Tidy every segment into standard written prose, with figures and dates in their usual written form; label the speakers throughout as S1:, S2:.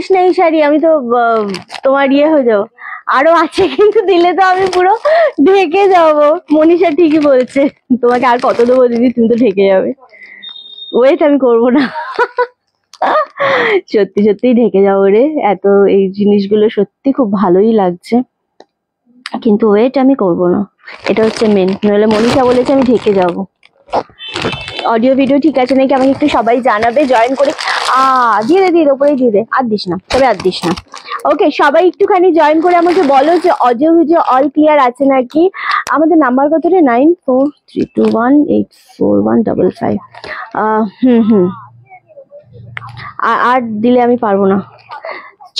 S1: This না এই শাড়ি, আমি তো তোমার ইয়ে হয়ে যাবো। আরো আছে কিন্তু দিলে তো আমি পুরো ঢেকে যাবো। মনীষা ঠিকই বলছে, তোমাকে আর কত দেবো দিদি, তুমি তো ঢেকে যাবে। ওয়েট আমি করবো না। সত্যি সত্যি ঢেকে যাবো রে, এত এই জিনিসগুলো সত্যি খুব ভালোই লাগছে, কিন্তু ওয়েট আমি করবো না, এটা হচ্ছে মেন। নইলে মনীষা বলেছে আমি ঢেকে যাবো। অডিও ভিডিও ঠিক আছে নাকি আমাকে একটু সবাই জানাবে, জয়েন করে দিয়ে দে, দিয়ে ওপরেই দিয়ে দে, আর দিস না, তবে আর দিস না। ওকে, সবাই একটুখানি জয়েন করে আমাকে বলো যে অডিও ভিডিও অল ক্লিয়ার আছে নাকি। আমাদের নাম্বার কত রে? 9432184155। আর দিলে আমি পারবো না।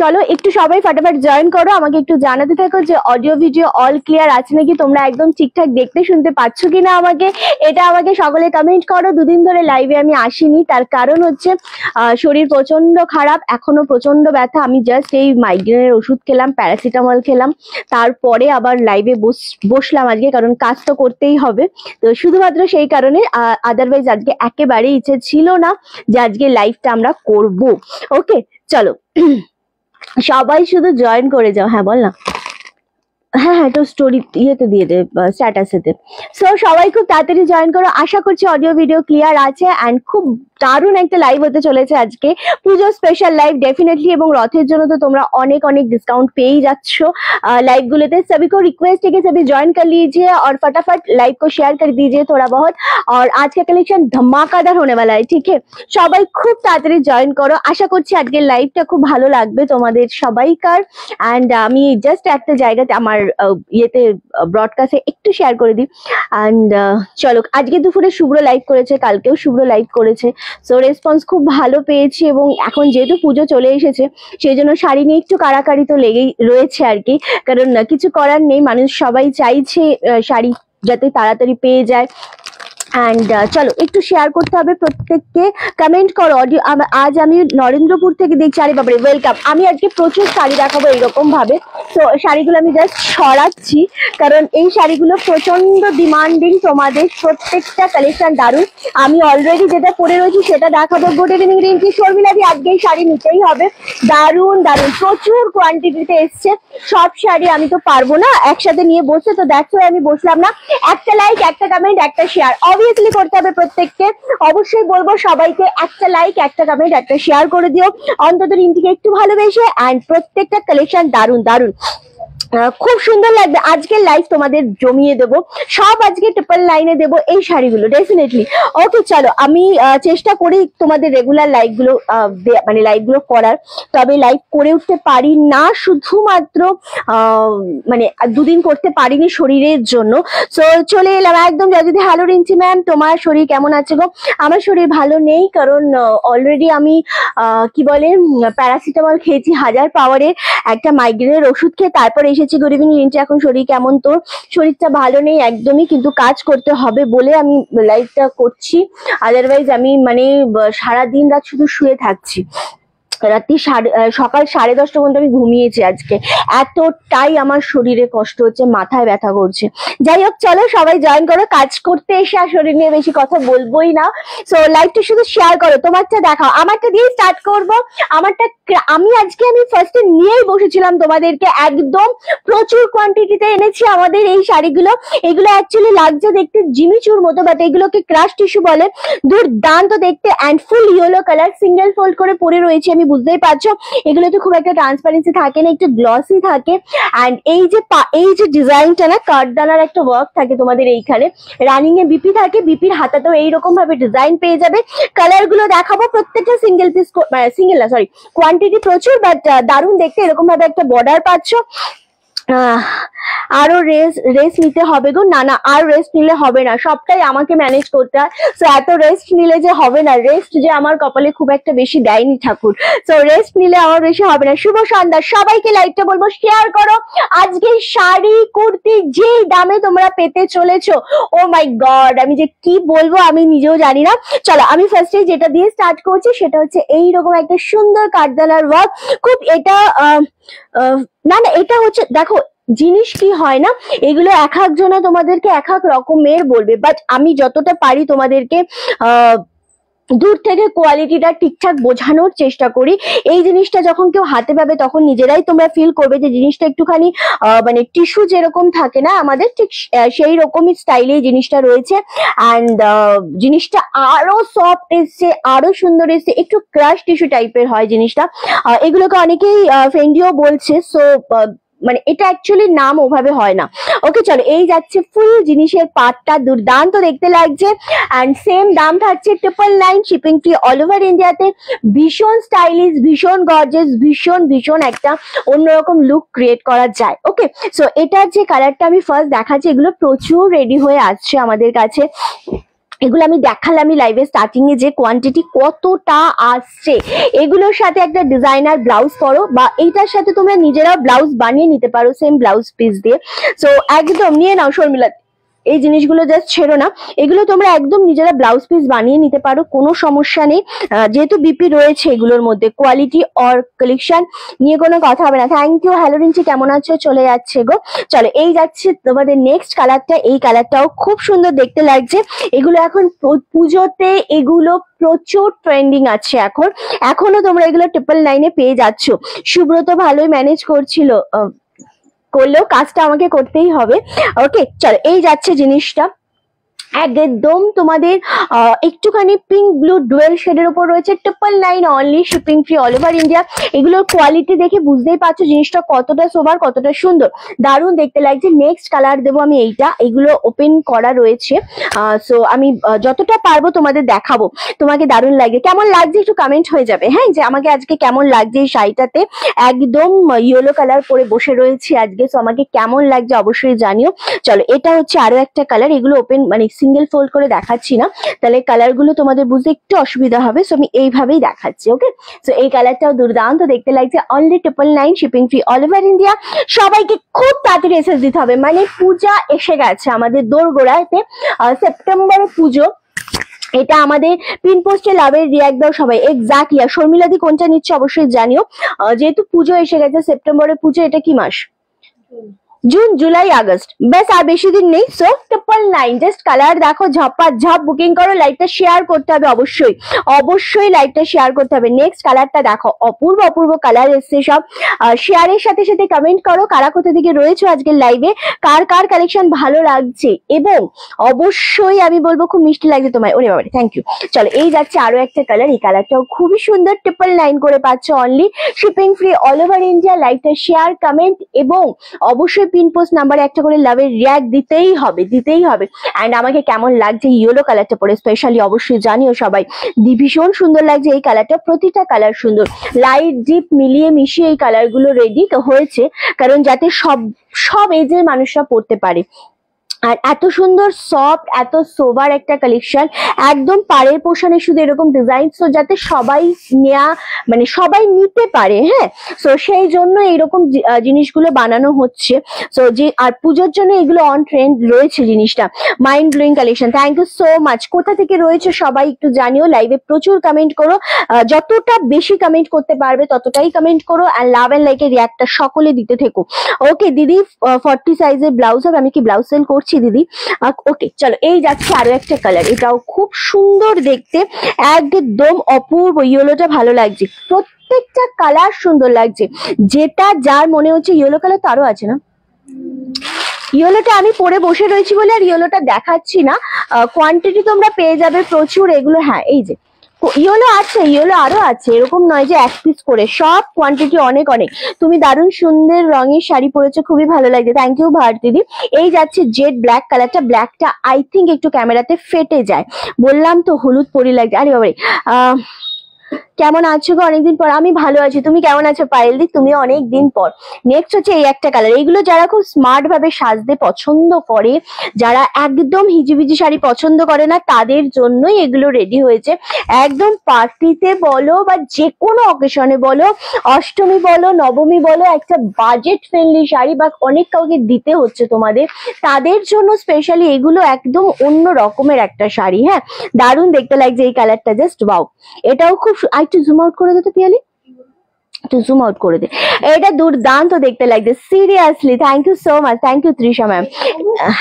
S1: চলো একটু সবাই ফটাফট জয়েন করো, আমাকে একটু জানাতে থাকো যে অডিও ভিডিও অল ক্লিয়ার আছে নাকি, তোমরা একদম ঠিকঠাক দেখতে শুনতে পাচ্ছ কিনা আমাকে, এটা আমাকে সকলে কমেন্ট করো। দুদিন ধরে লাইভে আমি আসিনি, তার কারণ হচ্ছে শরীর প্রচন্ড খারাপ, এখনো প্রচন্ড ব্যথা। আমি জাস্ট এই মাইগ্রেনের ওষুধ খেলাম, প্যারাসিটামল খেলাম, তারপরে আবার লাইভে বসলাম আজকে, কারণ কাজ তো করতেই হবে। তো শুধুমাত্র সেই কারণে, আদারওয়াইজ আজকে একেবারেই ইচ্ছে ছিল না যে আজকে লাইভটা আমরা করব। ওকে চলো সবাই শুধু জয়েন করে যাও। হ্যাঁ বল না। হ্যাঁ হ্যাঁ, তো স্টোরি ইয়েতে দিয়ে দে, স্ট্যাটাসেতে। সো সবাই খুব তাড়াতাড়ি জয়েন করো, আশা করছি অডিও ভিডিও ক্লিয়ার আছে। অ্যান্ড খুব দারুণ একটা লাইভ হতে চলেছে আজকে, পুজো স্পেশাল লাইভ ডেফিनेटली। এবং রথের জন্য তো তোমরা অনেক অনেক ডিসকাউंट পেয়েই যাচ্ছ लाइव गुलोते। सभी को रिक्वेस्ट है कि सभी ज्वाइन कर लीजिए और फटाफट लाइव को शेयर कर दीजिए थोड़ा बहुत। और आज का कलेक्शन धमाकादार होने वाला है, ठीक है। সবাই খুব তাড়াতাড়ি জয়েন করো, আশা করছি আজকের লাইভটা খুব ভালো লাগবে তোমাদের সবাইকার। অ্যান্ড আমি জাস্ট একটা জায়গাতে আমার ইয়েতে ব্রডকাস্টে একটু শেয়ার করে দিই। অ্যান্ড চলো, আজকে দুপুরে শুভ্র লাইভ করেছে, কালকেও শুভ্র লাইভ করেছে। সো রেসপন্স খুব ভালো পেয়েছি। এবং এখন যেহেতু পুজো চলে এসেছে, সেই জন্য শাড়ি নিয়ে একটু কাড়াকাড়ি তো লেগেই রয়েছে আর কি, কারণ কিছু করার নেই, মানুষ সবাই চাইছে শাড়ি যাতে তাড়াতাড়ি পেয়ে যায়। অ্যান্ড চলো একটু শেয়ার করতে হবে প্রত্যেককে, কমেন্ট করো। অডিও আজ আমি নরেন্দ্রপুর থেকে দেখছি, আরে বাবারে ওয়েলকাম। আমি আজকে প্রচুর শাড়ি দেখাবো এরকম ভাবে। তো শাড়িগুলো আমি জাস্ট সরাচ্ছি, কারণ এই শাড়িগুলো প্রচন্ড ডিমান্ডিং, তোমাদের প্রত্যেকটা কালেকশন দারুণ। আমি অলরেডি যেটা পরে রয়েছি সেটা দেখাবো। গুড ইভিনিং রিঙ্কি, শর্মিলাদি আজকে এই শাড়ি নিতেই হবে, দারুণ দারুণ প্রচুর কোয়ান্টিটিতে এসছে সব শাড়ি। আমি তো পারবো না একসাথে নিয়ে বসে, তো দেখো আমি বসলাম না। একটা লাইক, একটা কমেন্ট, একটা শেয়ার অবভিয়াসলি করতে হবে প্রত্যেককে। অবশ্যই বলবো সবাইকে একটা লাইক, একটা কমেন্ট, একটা শেয়ার করে দিও অন্তত রিন্টিকে একটু ভালোবেসে। অ্যান্ড প্রত্যেকটা কালেকশন দারুণ দারুণ, খুব সুন্দর লাগবে। আজকের লাইভ তোমাদের জমিয়ে দেবো, সব আজকে ট্রিপল লাইনে দেবো এই শাড়িগুলো ডেফিনেটলি। ওকে চলো, আমি চেষ্টা করি তোমাদের রেগুলার লাইভগুলো মানে লাইভগুলো করার, তবে লাইভ করে উঠতে পারি না, শুধুমাত্র মানে দুদিন করতে পারিনি শরীরের জন্য। সো চলে এলাম একদম যদি। হ্যালো রিঞ্চি ম্যাম, তোমার শরীর কেমন আছে গো? আমার শরীর ভালো নেই, কারণ অলরেডি আমি কি বলে প্যারাসিটামল খেয়েছি 1000 পাওয়ারের একটা মাইগ্রেনের ওষুধ খেয়ে, তারপর এসেছি। গুড ইভিনিং রিঞ্চি, এখন শরীর কেমন তোর? শরীরটা ভালো নেই একদমই, কিন্তু কাজ করতে হবে বলে আমি লাইভটা করছি, আদারওয়াইজ আমি মানে সারাদিন রাত শুধু শুয়ে থাকছি। রাত্রি সকাল 10:30 পর্যন্ত আমি ঘুমিয়েছি আজকে, এতটাই আমার শরীরে কষ্ট হচ্ছে, মাথায় ব্যথা করছে। যাই হোক চলো সবাই জয়েন করো, কাজ করতে এসে আর শরীর নিয়ে বেশি কথা বলবোই না। সো লাইভটা শুধু শেয়ার করো, তোমারটা দেখাও। আমারটা দিয়ে স্টার্ট করব। আমারটা আমি ফার্স্টে নিয়েই বসেছিলাম তোমাদেরকে, একদম প্রচুর কোয়ান্টিটিতে এনেছি আমাদের এই শাড়িগুলো। এগুলো অ্যাকচুয়ালি লাগছে দেখতে জিমিচুর মতো, বাট এগুলোকে ক্রাশ টিস্যু বলে, দুর্দান্ত দেখতে। And full yellow colour, single fold করে পরে রয়েছে, আমি বুঝতেই পারছো। এগুলোতে খুব একটা ট্রান্সপারেন্সি থাকে না, একটু গ্লসি থাকে। অ্যান্ড এই যে ডিজাইনটা না, কাঠদানার একটা ওয়ার্ক থাকে তোমাদের এইখানে, রানিং এ বিপি থাকে, বিপির হাতাতেও এইরকম ভাবে ডিজাইন পেয়ে যাবে। কালার গুলো দেখাবো, প্রত্যেকটা সিঙ্গেল পিস, সিঙ্গেল না সরি, কোয়ান্টিটি প্রচুর, বাট দারুণ দেখতে। এরকম ভাবে একটা বর্ডার পাচ্ছ। আরো রেস্ট নিতে হবে গো? না না, আর রেস্ট নিলে হবে না, সবটাই আমাকে ম্যানেজ করতে হয়। সো এত রেস্ট নিলে যে হবে না, রেস্ট যে আমার কপালে খুব একটা বেশি দেয়নি ঠাকুর। সো রেস্ট নিলে আমার বেশি হবে না। শুভ সন্ধ্যা সবাইকে, লাইভটা বলবো শেয়ার করো। আজকে শাড়ি কুর্তি যে দামে তোমরা পেতে চলেছো, ও মাই গড, আমি যে কি বলবো আমি নিজেও জানি না। চলো আমি ফার্স্টে যেটা দিয়ে স্টার্ট করছি সেটা হচ্ছে এইরকম একটা সুন্দর কাঠদানার ওয়ার্ক। খুব এটা না না, এটা হচ্ছে দেখো জিনিস কি হয় না, এগুলো এক একজনা তোমাদেরকে এক এক রকমের বলবে, বাট আমি যতটা পারি তোমাদেরকে দূর থেকে কোয়ালিটিটা ঠিকঠাক বোঝানোর চেষ্টা করি। এই জিনিসটা যখন কেউ হাতে পাবে তখন নিজেরাই তোমরা ফিল করবে যে জিনিসটা একটুখানি মানে টিস্যু যেরকম থাকে না আমাদের, ঠিক সেই রকমই স্টাইলে এই জিনিসটা রয়েছে। অ্যান্ড জিনিসটা আরো সফট এসছে, আরো সুন্দর এসছে, একটু ক্রাশ টিস্যু টাইপের হয় জিনিসটা। এগুলোকে অনেকেই ফেন্ডিও বলছে, সো মানে এটা অ্যাকচুয়ালি নাম ওভাবে হয় না। ওকে চলো, এই যাচ্ছে ফুল জিনিসের পার্টটা, দুর্দান্ত দেখতে লাগছে। অ্যান্ড সেম দাম থাকছে 999, শিপিং ফ্রি অল ওভার ইন্ডিয়াতে। ভীষণ স্টাইলিশ, ভীষণ গর্জিয়াস, ভীষণ একটা অন্যরকম লুক ক্রিয়েট করা যায়। ওকে সো এটার যে কালারটা আমি ফার্স্ট দেখাচ্ছি, এগুলো প্রচুর রেডি হয়ে আসছে আমাদের কাছে। এগুলো আমি দেখালাম লাইভে স্টার্টিং এ যে কোয়ান্টিটি কতটা আসছে। এগুলোর সাথে একটা ডিজাইনার ব্লাউজ করো, বা এইটার সাথে তোমরা নিজেরাও ব্লাউজ বানিয়ে নিতে পারো সেম ব্লাউজ পিস দিয়ে। সো একদম নিয়ে নাও শর্মিলা, এই জিনিসগুলো জাস্ট ছেড়ো না, এগুলো তোমরা একদম নিজেরা ব্লাউজ পিস বানিয়ে নিতে পারো, কোনো সমস্যা নেই। যেহেতু বিপি রয়েছে এগুলোর মধ্যে, কোয়ালিটি অর কালেকশন নিয়ে কোনো কথা হবে না। Thank you. হ্যালো রিঞ্চি, কেমন আছো? চলে যাচ্ছে গো। চলো এই যাচ্ছে তোমাদের নেক্সট কালারটা। এই কালারটাও খুব সুন্দর দেখতে লাগছে। এগুলো এখন পুজোতে এগুলো প্রচুর ট্রেন্ডিং আছে এখন, এখনো তোমরা এগুলো 999 পেয়ে যাচ্ছ। সুব্রত ভালোই ম্যানেজ করলেও কাজটা আমাকে করতেই হবে। ওকে চলো, এই যাচ্ছে জিনিসটা একদম তোমাদের একটুখানি পিঙ্ক ব্লু ডুয়েল শেডের উপর রয়েছে, 999 only, shipping free all over India. এগুলোর কোয়ালিটি দেখে বুঝতেই পারছো জিনিসটা কতটা সোবার, কতটা সুন্দর, দারুণ দেখতে লাগছে। নেক্সট কালার দেবো আমি এইটা, এগুলো ওপেন করা রয়েছে। সো আমি যতটা পারবো তোমাদের দেখাবো। তোমাকে দারুণ লাগে, কেমন লাগছে একটু কমেন্ট হয়ে যাবে, হ্যাঁ, যে আমাকে আজকে কেমন লাগছে এই শাড়িটাতে। একদম ইয়েলো কালার পরে বসে রয়েছি আজকে, সো আমাকে কেমন লাগছে অবশ্যই জানিও। চলো এটা হচ্ছে আরো একটা কালার, এগুলো ওপেন মানে সিঙ্গেল ফোল্ড করে দেখাচ্ছি না, তাহলে কালার গুলো তোমাদের বুঝতে একটু অসুবিধা হবে, সো আমি এইভাবেই দেখাচ্ছি। ওকে সো এই কালারটাও দুর্দান্ত দেখতে লাগছে, only 999, shipping free all over India. সবাইকে খুব তাড়াতাড়ি এসএস দিতে হবে, মানে পূজা এসে গেছে আমাদের দোরগোড়াতে, সেপ্টেম্বরে পুজো। এটা আমাদের পিন পোস্টে লাভের রিয়াক্ট দাও সবাই। এক্স্যাক্টলি। আর শর্মিলাদি কোনটা নিচ্ছে অবশ্যই জানিও। যেহেতু পুজো এসে গেছে, সেপ্টেম্বরে পুজো, এটা কি মাস? জুন, জুলাই, আগস্ট, বেশ আর বেশি দিন নেই। সো 999, জাস্ট কালার দেখো, ঝপা ঝপ বুকিং করো। লাইভটা শেয়ার করতে হবে অবশ্যই লাইভটা শেয়ার করতে হবে। নেক্সট কালারটা দেখো, অপূর্ব অপূর্ব কালার এসছে সব। শেয়ারের সাথে সাথে কমেন্ট করো কারা কোথা থেকে রয়েছে আজকের লাইভে, কার কার কালেকশন ভালো লাগছে, এবং অবশ্যই আমি বলবো খুব মিষ্টি লাগছে তোমায়। ওরে বাবা, থ্যাংক ইউ। চলো এই যাচ্ছে আরো একটা কালার, এই কালারটাও খুবই সুন্দর, 999 করে পাচ্ছ only, shipping free all over India. লাইভটা শেয়ার, কমেন্ট এবং অবশ্যই পিন পোস্ট নাম্বারে একটা করে লাভের রিয়াক্ট দিতেই হবে। অ্যান্ড আমাকে কেমন লাগছে ইয়েলো কালারটা পরে স্পেশালি অবশ্যই জানিও সবাই। ভীষণ সুন্দর লাগছে এই কালারটা, প্রতিটা কালার সুন্দর, লাইট ডিপ মিলিয়ে মিশিয়ে এই কালার গুলো রেডি তো হয়েছে, কারণ যাতে সব এজের মানুষরা পড়তে পারে। আর এত সুন্দর সফট, এত সোবার একটা কালেকশন, একদম পাড়ের পোষণে শুধু এরকম ডিজাইন, সো যাতে সবাই নেয়া মানে সবাই নিতে পারে, হ্যাঁ, সো সেই জন্য এইরকম জিনিসগুলো বানানো হচ্ছে। সো যে আর পুজোর জন্য এগুলো অন ট্রেন্ড রয়েছে জিনিসটা। Mind blowing collection, thank you so much. কোথা থেকে রয়েছে সবাই একটু জানিও, লাইভে প্রচুর কমেন্ট করো, যতটা বেশি কমেন্ট করতে পারবে ততটাই কমেন্ট করো। আর লাভ এন্ড লাইকের রিয়াক্টটা সকলে দিতে থেকো। ওকে দিদি, 40 সাইজের ব্লাউজ হবে, আমি কি ব্লাউজ সেল করছি দিদি? ওকে চলো এই যাচ্ছে আরো একটা কালার, এটাও খুব সুন্দর দেখতে, একদম অপূর্ব। ইয়েলোটা ভালো লাগছে, প্রত্যেকটা কালার সুন্দর লাগছে। যেটা যার মনে হচ্ছে ইয়েলো কালার, তারও আছে না, ইয়েলোটা আমি পরে বসে রয়েছি বলে আর ইয়েলোটা দেখাচ্ছি না। কোয়ান্টিটি তোমরা পেয়ে যাবে প্রচুর এগুলো। হ্যাঁ এই যে ইয়েলো আছে, ইয়েলো আরো আছে, এরকম নয় যে এক পিস করে, সব কোয়ান্টিটি অনেক। তুমি দারুণ সুন্দর রঙের শাড়ি পরেছো, খুবই ভালো লাগছে, থ্যাংক ইউ ভারতীদি। এই যাচ্ছে জেড ব্ল্যাক কালারটা, ব্ল্যাকটা আই থিঙ্ক একটু ক্যামেরাতে ফেটে যায়, বললাম তো হলুদ পরি লাগছে। আরে বাবারে, কেমন আছো গো অনেকদিন পর? আমি ভালো আছি, তুমি কেমন আছো পায়েল দি? তুমি অনেকদিন পর। নেক্সট হচ্ছে এই একটা কালার, এইগুলো যারা খুব স্মার্ট ভাবে সাজতে পছন্দ করে, যারা একদম হিজিবিজি শাড়ি পছন্দ করে না, তাদের জন্যই এগুলো রেডি হয়েছে। একদম পার্টিতে বলো বা যে কোনো অকেশনে বলো, অষ্টমী বলো, নবমী বলো, একটা বাজেট ফ্রেন্ডলি শাড়ি বা অনেক কাউকে দিতে হচ্ছে তোমাদের, তাদের জন্য স্পেশালি এগুলো একদম অন্য রকমের একটা শাড়ি। হ্যাঁ দারুণ দেখতে লাগছে এই কালারটা, জাস্ট ওয়াও। এটাও খুব, একটু জুম আউট করে দে তো পিয়ালি, একটু জুম আউট করে দে। এটা দুর্দান্ত দেখতে লাগছে seriously, thank you so much, thank you Trisha ma'am.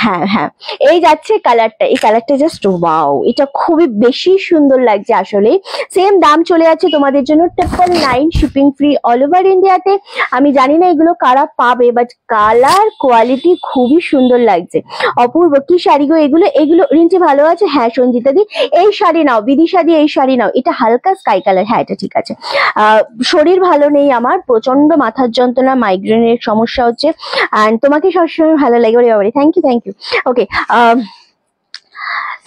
S1: হ্যাঁ হ্যাঁ, এই যাচ্ছে কালারটা, এই কালারটা জাস্ট ওয়াও, এটা খুবই বেশি সুন্দর লাগছে আসলে। সেম দাম চলে যাচ্ছে তোমাদের জন্য 999, শিপিং ফ্রি অল ওভার ইন্ডিয়াতে। আমি জানি না এগুলো কারা পাবে, বাট কালার কোয়ালিটি খুবই সুন্দর লাগছে, অপূর্ব। কি শাড়ি গো এগুলো, এগুলো রিঞ্চি ভালো আছে? হ্যাঁ সঞ্জিতা দি এই শাড়ি নাও, বিদিশা দি এই শাড়ি নাও, এটা হালকা স্কাই কালার, হ্যাঁ এটা ঠিক আছে। শরীর ভালো নেই আমার, প্রচন্ড মাথার যন্ত্রণা, মাইগ্রেনের সমস্যা হচ্ছে, অ্যান্ড তোমাকে সবসময় ভালো লাগে। ওরে বাবারে, thank you thank you. Okay,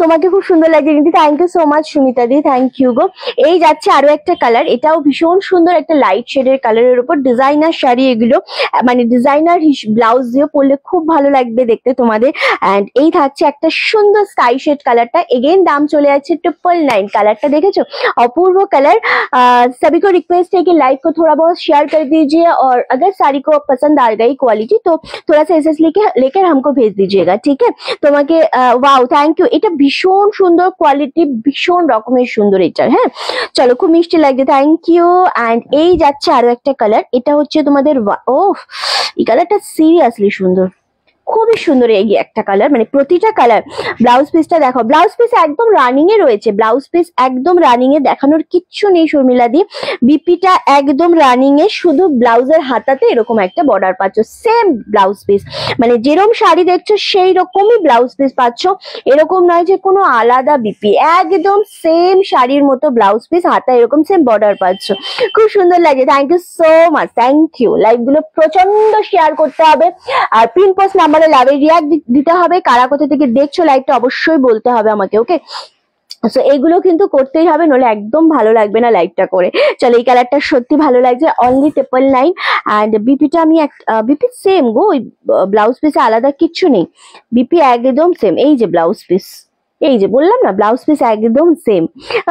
S1: তোমাকে খুব সুন্দর লাগছে কিন্তু, thank you so much Sumita di, thank you গো। এই যাচ্ছে আরো একটা কালার, এটাও ভীষণ সুন্দর, একটা লাইট শেডের কালারের উপর ডিজাইনার শাড়ি এগুলো, মানে ডিজাইনার ব্লাউজ দিয়ে পরলে খুব ভালো লাগবে দেখতে তোমাদের। অ্যান্ড এই থাকছে একটা সুন্দর স্কাই শেড কালারটা, এগেন দাম চলে যাচ্ছে 999। কালারটা দেখেছো, অपूर्व कलर। सभी को रिक्वेस्ट है कि लाइक को थोड़ा बहुत शेयर कर दीजिए, और अगर साड़ी को पसंद आ गई क्वालिटी तो थोड़ा सा एसएस लेकर हमको भेज दीजिएगा, ठीक है। তোমাকে ওয়াও থ্যাংক ইউ, এটা ভীষণ সুন্দর কোয়ালিটি, ভীষণ রকমের সুন্দর এটা, হ্যাঁ চলো খুব মিষ্টি লাগছে, থ্যাংক ইউ। অ্যান্ড এই যাচ্ছে আরো একটা কালার, এটা হচ্ছে তোমাদের ও, এই কালারটা সিরিয়াসলি সুন্দর, খুবই সুন্দর এই একটা কালার, মানে প্রতিটা কালার। ব্লাউজ পিসটা দেখো, ব্লাউজ পিস একদম রানিং এ রয়েছে, ব্লাউজ পিস একদম রানিং এ, দেখানোর কিচ্ছু নেই শর্মিলা দি। বিপিটা একদম রানিং এ, শুধু ব্লাউজের হাতাতে এরকম একটা বর্ডার পাচ্ছ, সেম ব্লাউজ পিস, মানে যেরকম শাড়ি দেখছো সেই রকমই ব্লাউজ পিস পাচ্ছ, এরকম নয় যে কোনো আলাদা বিপি, একদম সেম শাড়ির মতো ব্লাউজ পিস, হাতা এরকম সেম বর্ডার পাচ্ছ, খুব সুন্দর লাগে। Thank you so much, thank you. Live গুলো প্রচন্ড শেয়ার করতে হবে, আর পিন পোস্ট নাম্বারে লাভে রিয়াক্ট দিতে হবে, কারা কোথা থেকে দেখছো লাইভটা অবশ্যই বলতে হবে আমাকে, ওকে। সো এগুলো কিন্তু করতেই হবে, নলে একদম ভালো লাগবে না লাইভটা করে। চলো এই কালারটা সত্যি ভালো লাগছে, অনলি 999। অ্যান্ড বিপিটা আমি বিপি সেম গো, ওই ব্লাউজ পিসে আলাদা কিচ্ছু নেই, বিপি একদম সেম, এই যে ব্লাউজ পিস, এই যে বললাম না ব্লাউজ পিস একদম সেম।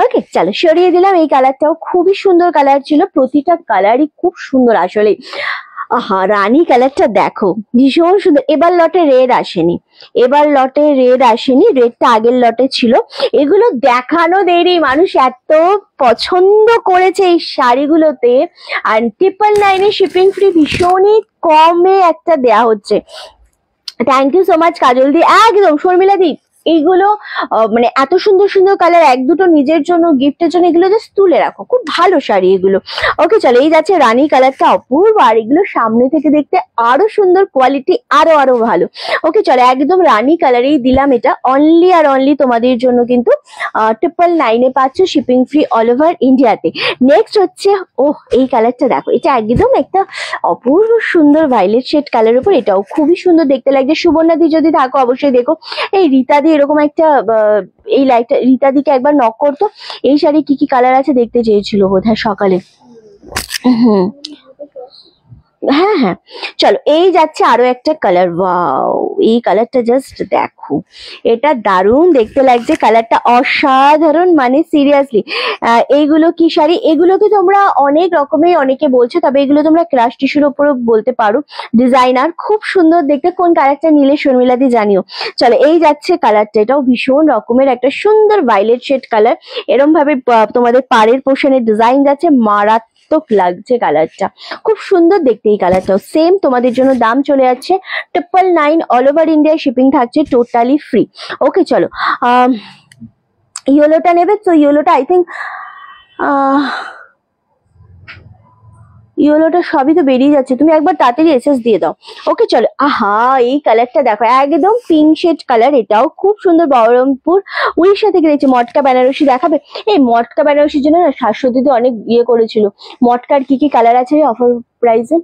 S1: ওকে চলো সরিয়ে দিলাম, এই কালারটাও খুবই সুন্দর কালার ছিল, প্রতিটা কালারই খুব সুন্দর আসলে। আহা, রানী কালারটা দেখো ভীষণ সুন্দর, এবার লটে রেড আসেনি, এবার লটে রেড আসেনি, রেডটা আগের লটে ছিল। এগুলো দেখানো দেরি, মানুষ এত পছন্দ করেছে এই শাড়িগুলোতে, আর 999 শিপিং ফ্রি ভীষণই কমে একটা দেয়া হচ্ছে। থ্যাংক ইউ সো মাচ কাজল দি, একদম শর্মিলা দি, এইগুলো মানে এত সুন্দর সুন্দর কালার, এক দুটো নিজের জন্য গিফটের জন্য এগুলো জাস্ট তুলে রাখো, খুব ভালো শাড়ি এগুলো। ওকে চলো এই যাচ্ছে রানী কালারটা, অপূর্ব, আর এগুলো সামনে থেকে দেখতে আরো সুন্দর, কোয়ালিটি আরো আরো ভালো। ওকে চলো একদম রানী কালারেই দিলাম এটা, অনলি আর অনলি তোমাদের জন্য কিন্তু 999 পাচ্ছ, শিপিং ফ্রি অল ওভার ইন্ডিয়াতে। নেক্সট হচ্ছে, ওহ এই কালারটা দেখো, এটা একদম একটা অপূর্ব সুন্দর ভাইলেট শেড কালারের উপর, এটাও খুবই সুন্দর দেখতে লাগছে। সুবর্ণা দি যদি থাকো অবশ্যই দেখো, এই রীতা দি এরকম একটা এই লাইটটা, রীতা দিকে একবার নক করতো, এই শাড়ি কি কি কালার আছে দেখতে চেয়েছিল বোধহয় সকালে। হুম, হ্যাঁ হ্যাঁ চলো এই যাচ্ছে আরো একটা কালার, ওয়াও এই কালারটা জাস্ট দেখো, এটা দারুণ দেখতে লাগছে, কালারটা অসাধারণ, মানে সিরিয়াসলি। এইগুলো কি শাড়ি, এগুলোকে তোমরা অনেক রকমের অনেকে বলছো, তবে এগুলো তোমরা ক্রাশ টিস্যুর উপরও বলতে পারো, ডিজাইনার খুব সুন্দর দেখতে। কোন কালারটা নিলে শর্মিলা দি জানিও। চলো এই যাচ্ছে কালারটা, এটাও ভীষণ রকমের একটা সুন্দর ভাইলেট শেড কালার, এরম ভাবে তোমাদের পাড়ের পোর্শনের ডিজাইন যাচ্ছে, মারাত্মক লাগছে কালারটা, খুব সুন্দর দেখতে এই কালারটাও। সেম তোমাদের জন্য দাম চলে যাচ্ছে 999, অল ওভার ইন্ডিয়া শিপিং থাকছে টোটালি ফ্রি। ওকে চলো ইয়েলোটা নেবে তো, ইয়েলোটা আই থিঙ্ক ইয়েলোটা সবই তো বেরিয়ে যাচ্ছে, তুমি একবার তাড়াতাড়ি এসএস দিয়ে দাও। ওকে চলো, আহা এই কালারটা দেখো, একদম পিঙ্ক শেড কালার, এটাও খুব সুন্দর, বহরমপুর উড়িষ্যা থেকে দেখছি। মটকা বেনারসি দেখাবে, এই মটকা বেনারসির জন্য না শাশ্বতীতে অনেক ইয়ে করেছিল, মটকার কি কি কালার আছে অফার প্রাইসে,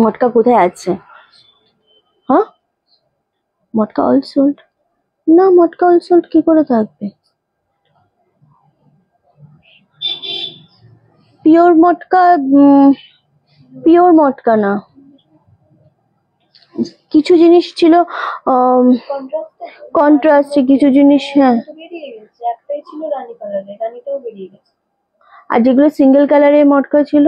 S1: মটকা কোথায় আছে, হ্যাঁ মটকা অল সোল্ড, না মটকা অল সোল্ড কি করে থাকবে, পিওর মটকা, পিওর মটকা না, কিছু জিনিস ছিল কন্ট্রাস্টে, কিছু জিনিস, হ্যাঁ আর যেগুলো সিঙ্গেল কালারের মটকা ছিল,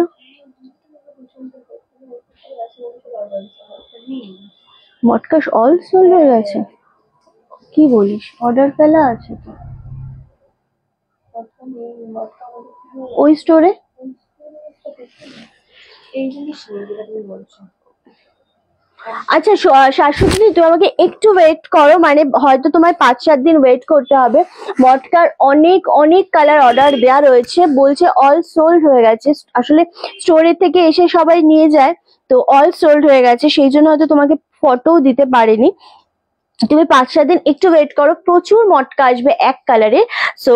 S1: মটকা অল সোল্ড হয়ে গেছে, কি বলিস, অর্ডার ফেলা আছে তো ওই স্টোরে, এই জিনিস নেই যেটা তুমি বলছো। আচ্ছা শাশ্বতী, তুমি আমাকে একটু ওয়েট করো, মানে হয়তো তোমার 5-7 দিন ওয়েট করতে হবে। মটকার অনেক অনেক কালার অর্ডার দেওয়া রয়েছে, বলছে অল সোল্ড হয়ে গেছে। আসলে স্টোরের থেকে এসে সবাই নিয়ে যায়, তো অল সোল্ড হয়ে গেছে, সেই জন্য হয়তো তোমাকে ফটোও দিতে পারেনি। তুমি 5-7 দিন একটু ওয়েট করো, প্রচুর মটকা আসবে এক কালারে। সো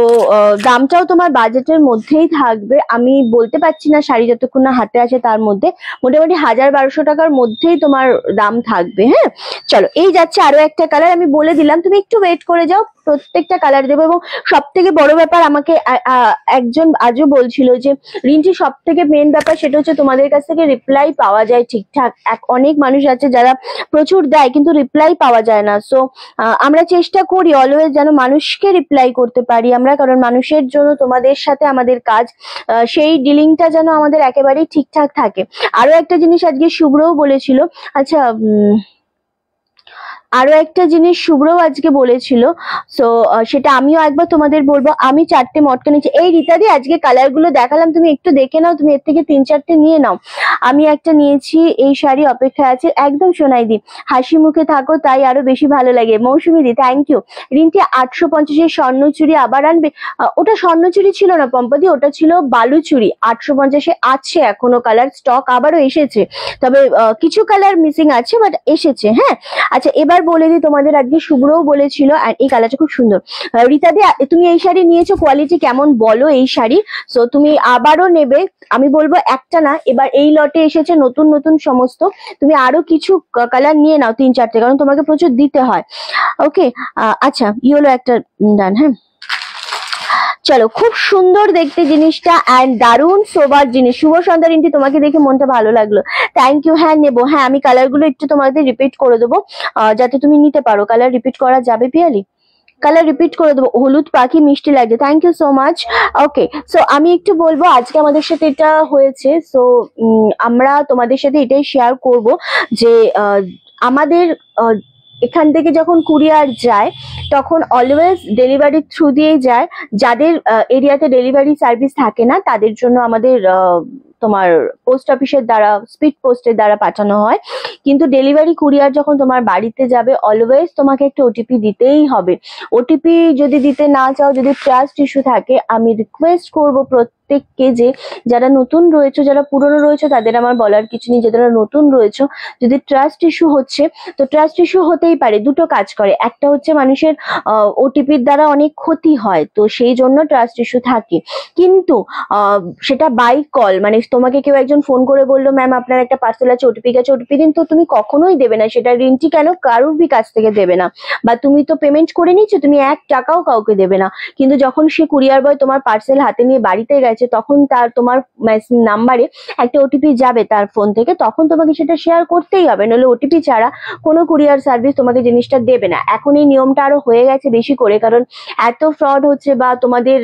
S1: দামটাও তোমার বাজেটের মধ্যেই থাকবে। আমি বলতে পারছি না শাড়ি যতক্ষণ না হাতে আসে, তার মধ্যে মোটামুটি 1000-1200 টাকার মধ্যেই তোমার দাম থাকবে। হ্যাঁ, চলো এই যাচ্ছে আরো একটা কালার, আমি বলে দিলাম তুমি একটু ওয়েট করে যাও, প্রত্যেকটা কালার দেবো। এবং সব থেকে বড় ব্যাপার, আমাকে একজন আজও বলছিল যে রিন্টি সব থেকে মেন ব্যাপার সেটা হচ্ছে তোমাদের কাছ থেকে রিপ্লাই পাওয়া যায় ঠিকঠাক। অনেক মানুষ আছে যারা প্রচুর দেয় কিন্তু রিপ্লাই পাওয়া যায় না। সো আমরা চেষ্টা করি অলওয়েজ যেন মানুষকে রিপ্লাই করতে পারি আমরা, কারণ মানুষের জন্য তোমাদের সাথে আমাদের কাজ, সেই ডিলিংটা যেন আমাদের একেবারেই ঠিকঠাক থাকে। আরো একটা জিনিস আজকে শুভ্রও বলেছিল, আচ্ছা আরো একটা জিনিস শুভ্রও আজকে বলেছিল, সো সেটা আমিও একবার তোমাদের বলবো। আমি 4টে মটকা নিয়েছি। এই রীতাদি, আজকে কালার গুলো দেখালাম, তুমি একটু দেখে নাও, তুমি এর থেকে 3-4টে নিয়ে নাও। আমি একটা নিয়েছি, এই শাড়ি অপেক্ষা আছে, একদম সোনাই দি, হাসি মুখে থাকো তাই আরো বেশি ভালো লাগে। মৌসুমী দি থ্যাংক ইউ। রিন্টি 850-এর স্বর্ণচুরি আবার আনবে? ওটা স্বর্ণচুরি ছিল না পম্পাদি, ওটা ছিল বালুচুরি। 850-এ আছে এখনো, কালার স্টক আবারও এসেছে, তবে কিছু কালার মিসিং আছে, বাট এসেছে। হ্যাঁ, আচ্ছা এবার বলে দিই তোমাদের, আজকে শুভ্রও বলেছিল, আর এই কালারটা খুব সুন্দর। রীতাদি, তুমি এই শাড়ি নিয়েছো, কোয়ালিটি কেমন বলো এই শাড়ি? সো তুমি আবারও নেবে, আমি বলবো একটা না, এবার এই লটে এসেছে নতুন নতুন সমস্ত, তুমি আরো কিছু কালার নিয়ে নাও 3-4টে, কারণ তোমাকে প্রচুর দিতে হয়। ওকে, আচ্ছা ইয়েলো একটা ডান। হ্যাঁ, চলো, খুব সুন্দর দেখতে জিনিসটা, অ্যান্ড দারুণ সোবার জিনিস। শুভ সন্ধ্যা রিন্টি, তোমাকে দেখে মনটা ভালো লাগলো, থ্যাংক ইউ। হ্যাঁ নেবো, হ্যাঁ আমি কালার গুলো একটু তোমাদের রিপিট করে দেবো, যাতে তুমি নিতে পারো। কালার রিপিট করা যাবে পিয়ালি? কালার রিপিট করে দেবো। হলুদ পাখি, মিষ্টি লাগছে, thank you so much. Okay, so আমি একটু বলবো, আজকে আমাদের সাথে এটা হয়েছে, সো আমরা তোমাদের সাথে এটাই শেয়ার করব যে আমাদের এখান থেকে যখন কুরিয়ার যায় তখন অলওয়েজ ডেলিভারি থ্রু দিয়েই যায়। যাদের এরিয়াতে ডেলিভারি সার্ভিস থাকে না তাদের জন্য আমাদের তোমার পোস্ট অফিসের দ্বারা, স্পিড পোস্টের দ্বারা পাঠানো হয়। কিন্তু ডেলিভারি কুরিয়ার যখন তোমার বাড়িতে যাবে অলওয়েজ তোমাকে একটা ওটিপি দিতেই হবে। ওটিপি যদি দিতে না চাও, যদি ট্রাস্ট ইস্যু থাকে, আমি রিকোয়েস্ট করবো প্রত্যেককে যে যারা নতুন রয়েছে, যারা পুরনো রয়েছে তাদের আমার বলার কিছু নেই, যারা নতুন রয়েছে যদি ট্রাস্ট ইস্যু হচ্ছে, তো ট্রাস্ট ইস্যু হতেই পারে, দুটো কাজ করে, একটা হচ্ছে মানুষের ওটিপির দ্বারা অনেক ক্ষতি হয়, তো সেই জন্য ট্রাস্ট ইস্যু থাকে। কিন্তু সেটা বাই কল, মানে তোমাকে কেউ একজন ফোন করে বললো ম্যাম আপনার একটা পার্সেল আছে, ওটিপি গেছে, ওটিপি দিন, তো তুমি কখনোই দেবে না সেটা। রিন্টি কেন, কারুর কাছ থেকে দেবে না, বা তুমি তো পেমেন্ট করে নিচ্ছ, তুমি 1 টাকাও কাউকে দেবে না। কিন্তু যখন সে কুরিয়ার বয় তোমার পার্সেল হাতে নিয়ে বাড়িতে গেছে, তখন তার তোমার নাম্বারে একটা ওটিপি যাবে তার ফোন থেকে, তখন তোমাকে সেটা শেয়ার করতেই হবে, নাহলে ওটিপি ছাড়া কোনো কুরিয়ার সার্ভিস তোমাকে জিনিসটা দেবে না। এখন এই নিয়মটা আরো হয়ে গেছে বেশি করে, কারণ এত ফ্রড হচ্ছে, বা তোমাদের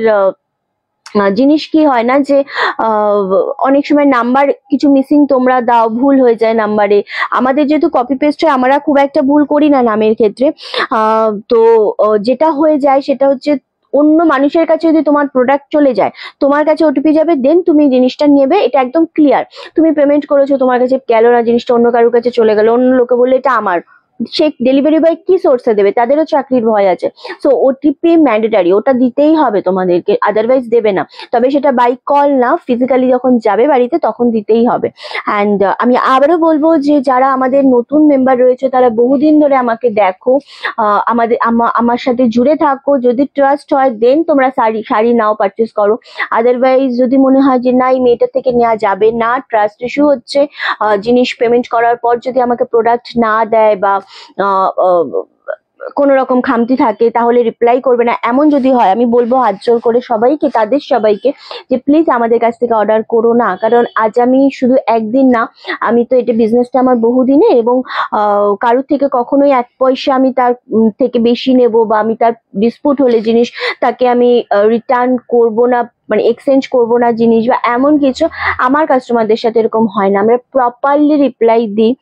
S1: জিনিস কি হয় না যে অনেক সময় নাম্বার কিছু মিসিং তোমরা দাও, ভুল হয়ে যায় নাম্বারে। আমাদের যেহেতু কপি পেস্ট হয়, আমরা খুব একটা ভুল করি না নামের ক্ষেত্রে, তো যেটা হয়ে যায় সেটা হচ্ছে অন্য মানুষের কাছে যদি তোমার প্রোডাক্ট চলে যায়, তোমার কাছে ওটিপি যাবে, দেন তুমি জিনিসটা নেবে, এটা একদম ক্লিয়ার। তুমি পেমেন্ট করেছো, তোমার কাছে গেল না, জিনিসটা অন্য কারোর কাছে চলে গেল, অন্য লোকে বললে এটা আমার, সে ডেলিভারি বয় কি সোর্সে দেবে, তাদেরও চাকরির ভয় আছে। সো ওটিপি ম্যান্ডেটারি, ওটা দিতেই হবে তোমাদেরকে, আদারওয়াইজ দেবে না। তবে সেটা বাই কল না, ফিজিক্যালি যখন যাবে বাড়িতে তখন দিতেই হবে। অ্যান্ড আমি আবারও বলবো যে যারা আমাদের নতুন মেম্বার রয়েছে তারা বহুদিন ধরে আমাকে দেখো, আমার সাথে জুড়ে থাকো, যদি ট্রাস্ট হয় দেন তোমরা শাড়ি নাও, পারচেস করো। আদারওয়াইজ যদি মনে হয় যে না এই মেয়েটার থেকে নেওয়া যাবে না, ট্রাস্ট ইস্যু হচ্ছে, জিনিস পেমেন্ট করার পর যদি আমাকে প্রোডাক্ট না দেয়, বা কোনো রকম খামতি থাকে, তাহলে রিপ্লাই করবে না, এমন যদি হয়, আমি বলবো হাত জোর করে সবাইকে, তাদের সবাইকে, যে প্লিজ আমাদের কাছ থেকে অর্ডার করো না। কারণ আজ আমি শুধু একদিন না, আমি তো এটা বিজনেসটা আমার বহুদিনের, এবং কারোর থেকে কখনোই 1 পয়সা আমি তার থেকে বেশি নেব, বা আমি তার ডিসপুট হলে জিনিস তাকে আমি রিটার্ন করব না, মানে এক্সচেঞ্জ করবো না জিনিস, বা এমন কিছু আমার কাস্টমারদের সাথে এরকম হয় না। আমরা প্রপারলি রিপ্লাই দিই,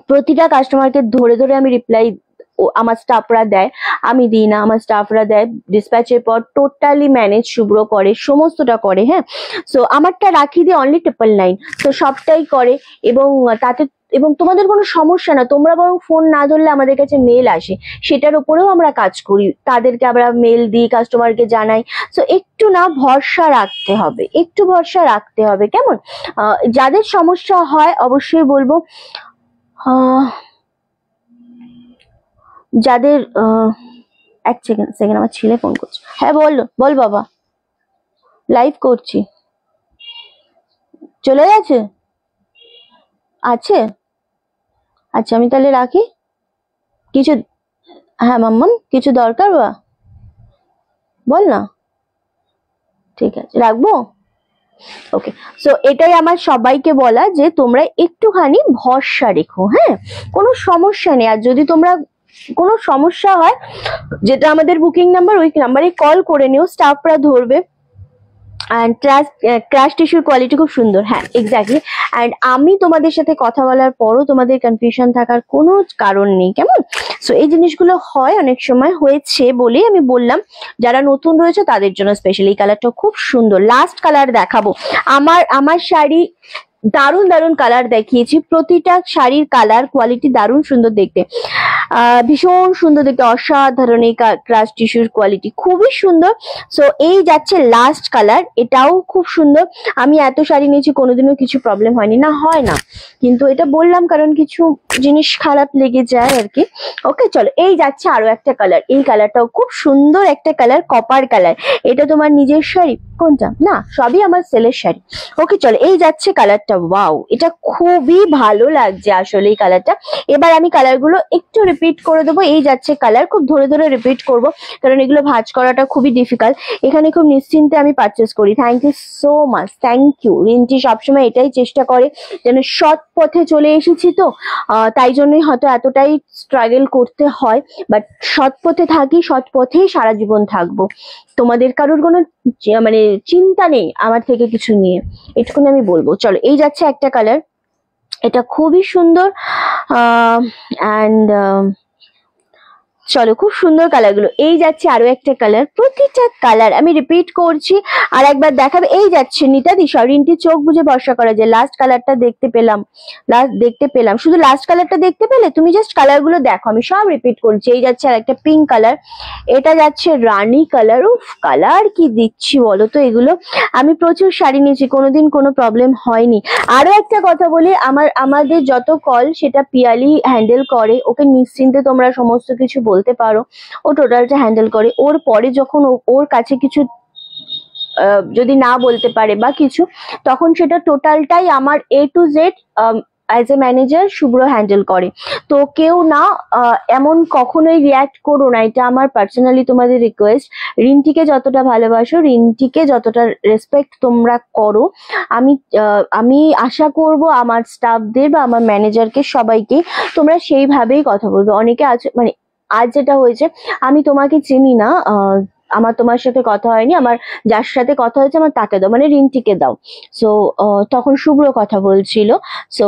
S1: প্রতিটা কাস্টমারকে ধরে ধরে আমি রিপ্লাই আমার স্টাফরা দেয়, আমি দিই না, আমার স্টাফরা দেয়। ডিসপ্যাচের পর টোটালি ম্যানেজ শুভ্র করে, সমস্তটা করে। হ্যাঁ, সো আমারটা রাখি দিয়ে অনলি 999, তো সবটাই করে, এবং তাতে এবং তোমাদের কোনো সমস্যা না, তোমরা বরং ফোন না ধরলে আমাদের কাছে মেল আসে, সেটার উপরেও আমরা কাজ করি, তাদেরকে আমরা মেল দিই, কাস্টমারকে জানাই। সো একটু না ভরসা রাখতে হবে, একটু ভরসা রাখতে হবে, কেমন? যাদের সমস্যা হয় অবশ্যই বলবো, যাদের এক সেকেন্ড সেকেন্ড আমার ছেলে ফোন করছে। হ্যাঁ বল বাবা, লাইভ করছি। চলে গেছে? আছে, আচ্ছা আমি তাহলে রাখি। কিছু, হ্যাঁ মাম্মাম কিছু দরকার বা বল না। ঠিক আছে, রাখবো। ওকে, সো এটাই আমার সবাইকে বলা যে তোমরা একটুখানি ভরসা রেখো, হ্যাঁ, কোনো সমস্যা নেই। আর যদি তোমরা কোনো সমস্যা হয়, যেটা আমাদের বুকিং নাম্বার, ওই নাম্বারে কল করে নিও, স্টাফরা ধরবে। অ্যান্ড ক্রাশ টিস্যুর কোয়ালিটি খুব সুন্দর, হ্যাঁ এক্স্যাক্টলি। অ্যান্ড আমি তোমাদের সাথে কথা বলার পরও তোমাদের কনফিউশন থাকার কোনো কারণ নেই, কেমন? সো এই জিনিসগুলো হয়, অনেক সময় হয়েছে বলেই আমি বললাম, যারা নতুন রয়েছে তাদের জন্য স্পেশালি। এই কালারটা খুব সুন্দর, লাস্ট কালার দেখাবো। আমার শাড়ি দারুণ দারুণ কালার দেখিয়েছি, প্রতিটা শাড়ির কালার কোয়ালিটি দারুণ সুন্দর দেখতে, ভীষণ সুন্দর দেখতে, অসাধারণ। এই ক্রাশ টিস্যুর কোয়ালিটি খুবই সুন্দর। সো এই যাচ্ছে লাস্ট কালার, এটাও খুব সুন্দর। আমি এত শাড়ি নিয়েছি, কোনোদিনও কিছু প্রবলেম হয়নি, না হয় না, কিন্তু এটা বললাম কারণ কিছু জিনিস খারাপ লেগে যায় আর কি। ওকে চলো, এই যাচ্ছে আরো একটা কালার, এই কালারটাও খুব সুন্দর একটা কালার, কপার কালার। এটা তোমার নিজের শাড়ি? কোনটা? না, সবই আমার সেলের শাড়ি। ওকে চলো, এই যাচ্ছে কালারটা, ওয়াও এটা খুবই ভালো লাগছে আসলে এই কালারটা। এবার আমি কালারগুলো একটু রিপিট করে দেবো। এই যাচ্ছে কালার, খুব ধরে ধরে রিপিট করব, কারণ এগুলো ভাঁজ করাটা খুবই ডিফিকাল্ট। এখানে খুব নিশ্চিন্তে আমি পারচেস করি। Thank you so much, thank you. Rinti সবসময় এটাই চেষ্টা করে যেন সৎ পথে চলে এসেছি, তো তাই জন্যই হয়তো এতটাই স্ট্রাগল করতে হয়, বাট সৎ পথে থাকি, সৎ পথেই সারা জীবন থাকবো। তোমাদের কারোর কোনো মানে চিন্তা নেই আমার থেকে কিছু নিয়ে, এটুকুনি আমি বলবো। চলো, এই যাচ্ছে একটা কালার, এটা খুবই সুন্দর। অ্যান্ড চলো, খুব সুন্দর কালারগুলো। এই যাচ্ছে আরো একটা কালার, প্রতিটা কালার আমি রিপিট করছি, আর একবার দেখাবে। এই যাচ্ছে নিতাদি, রিন্টি চোখ বুঝে ভরসা করা যায়। লাস্ট কালারটা দেখতে পেলাম, শুধু লাস্ট কালারটা দেখতে পেলে? তুমি জাস্ট কালারগুলো দেখো, আমি সব রিপিট করছি। এই যাচ্ছে আর একটা পিঙ্ক কালার, এটা যাচ্ছে রানী কালার। উফ, কালার কি দিচ্ছি বলো তো এগুলো। আমি প্রচুর শাড়ি নিয়েছি, কোনোদিন কোনো প্রবলেম হয়নি। আরো একটা কথা বলি, আমাদের যত কল সেটা পিয়ালি হ্যান্ডেল করে, ওকে নিশ্চিন্তে তোমরা সমস্ত কিছু বলতে পারো, ও টোটালটা হ্যান্ডেল করে। ওর পরে যখন ওর কাছে কিছু যদি না বলতে পারে বা কিছু, তখন সেটা টোটালটাই আমার A to Z as a manager Shubhra handle করে। তো কেউ না এমন কখনোই রিয়াক্ট করো না, এটা আমার পার্সোনালি তোমাদের রিকোয়েস্ট। রিন্টিকে যতটা ভালোবাসো, রিন্টিকে যতটা রেসপেক্ট তোমরা করো, আমি আশা করব আমার স্টাফদের বা আমার ম্যানেজারকে সবাইকে তোমরা সেইভাবেই কথা বলবে। অনেকে আছে, মানে আজ যেটা হয়েছে, আমি তোমাকে চিনি না, আমার তোমার সাথে কথা হয়নি, আমার যার সাথে কথা হয়েছে আমার তাকে দাও, মানে রিন্টিকে দাও। সো তখন শুভ্র কথা বলছিল, সো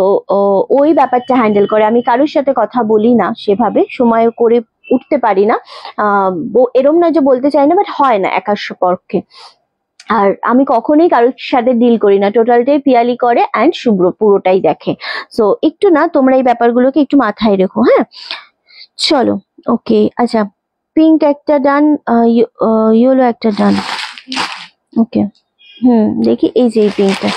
S1: ওই ব্যাপারটা হ্যান্ডেল করে। আমি কারোর সাথে কথা বলি না সেভাবে, সময় করে উঠতে পারি না, এরম না যে বলতে চাই না, বাট হয় না একার পক্ষে। আর আমি কখনোই কারোর সাথে ডিল করি না, টোটালটাই পিয়ালি করে অ্যান্ড শুভ্র পুরোটাই দেখে। সো একটু না তোমরা এই ব্যাপারগুলোকে একটু মাথায় রেখো, হ্যাঁ। চলো, ওকে, আচ্ছা পিঙ্ক একটা ডান, ইয়েলো একটা ডান। ওকে, দেখি এই যে এই পিঙ্কটা,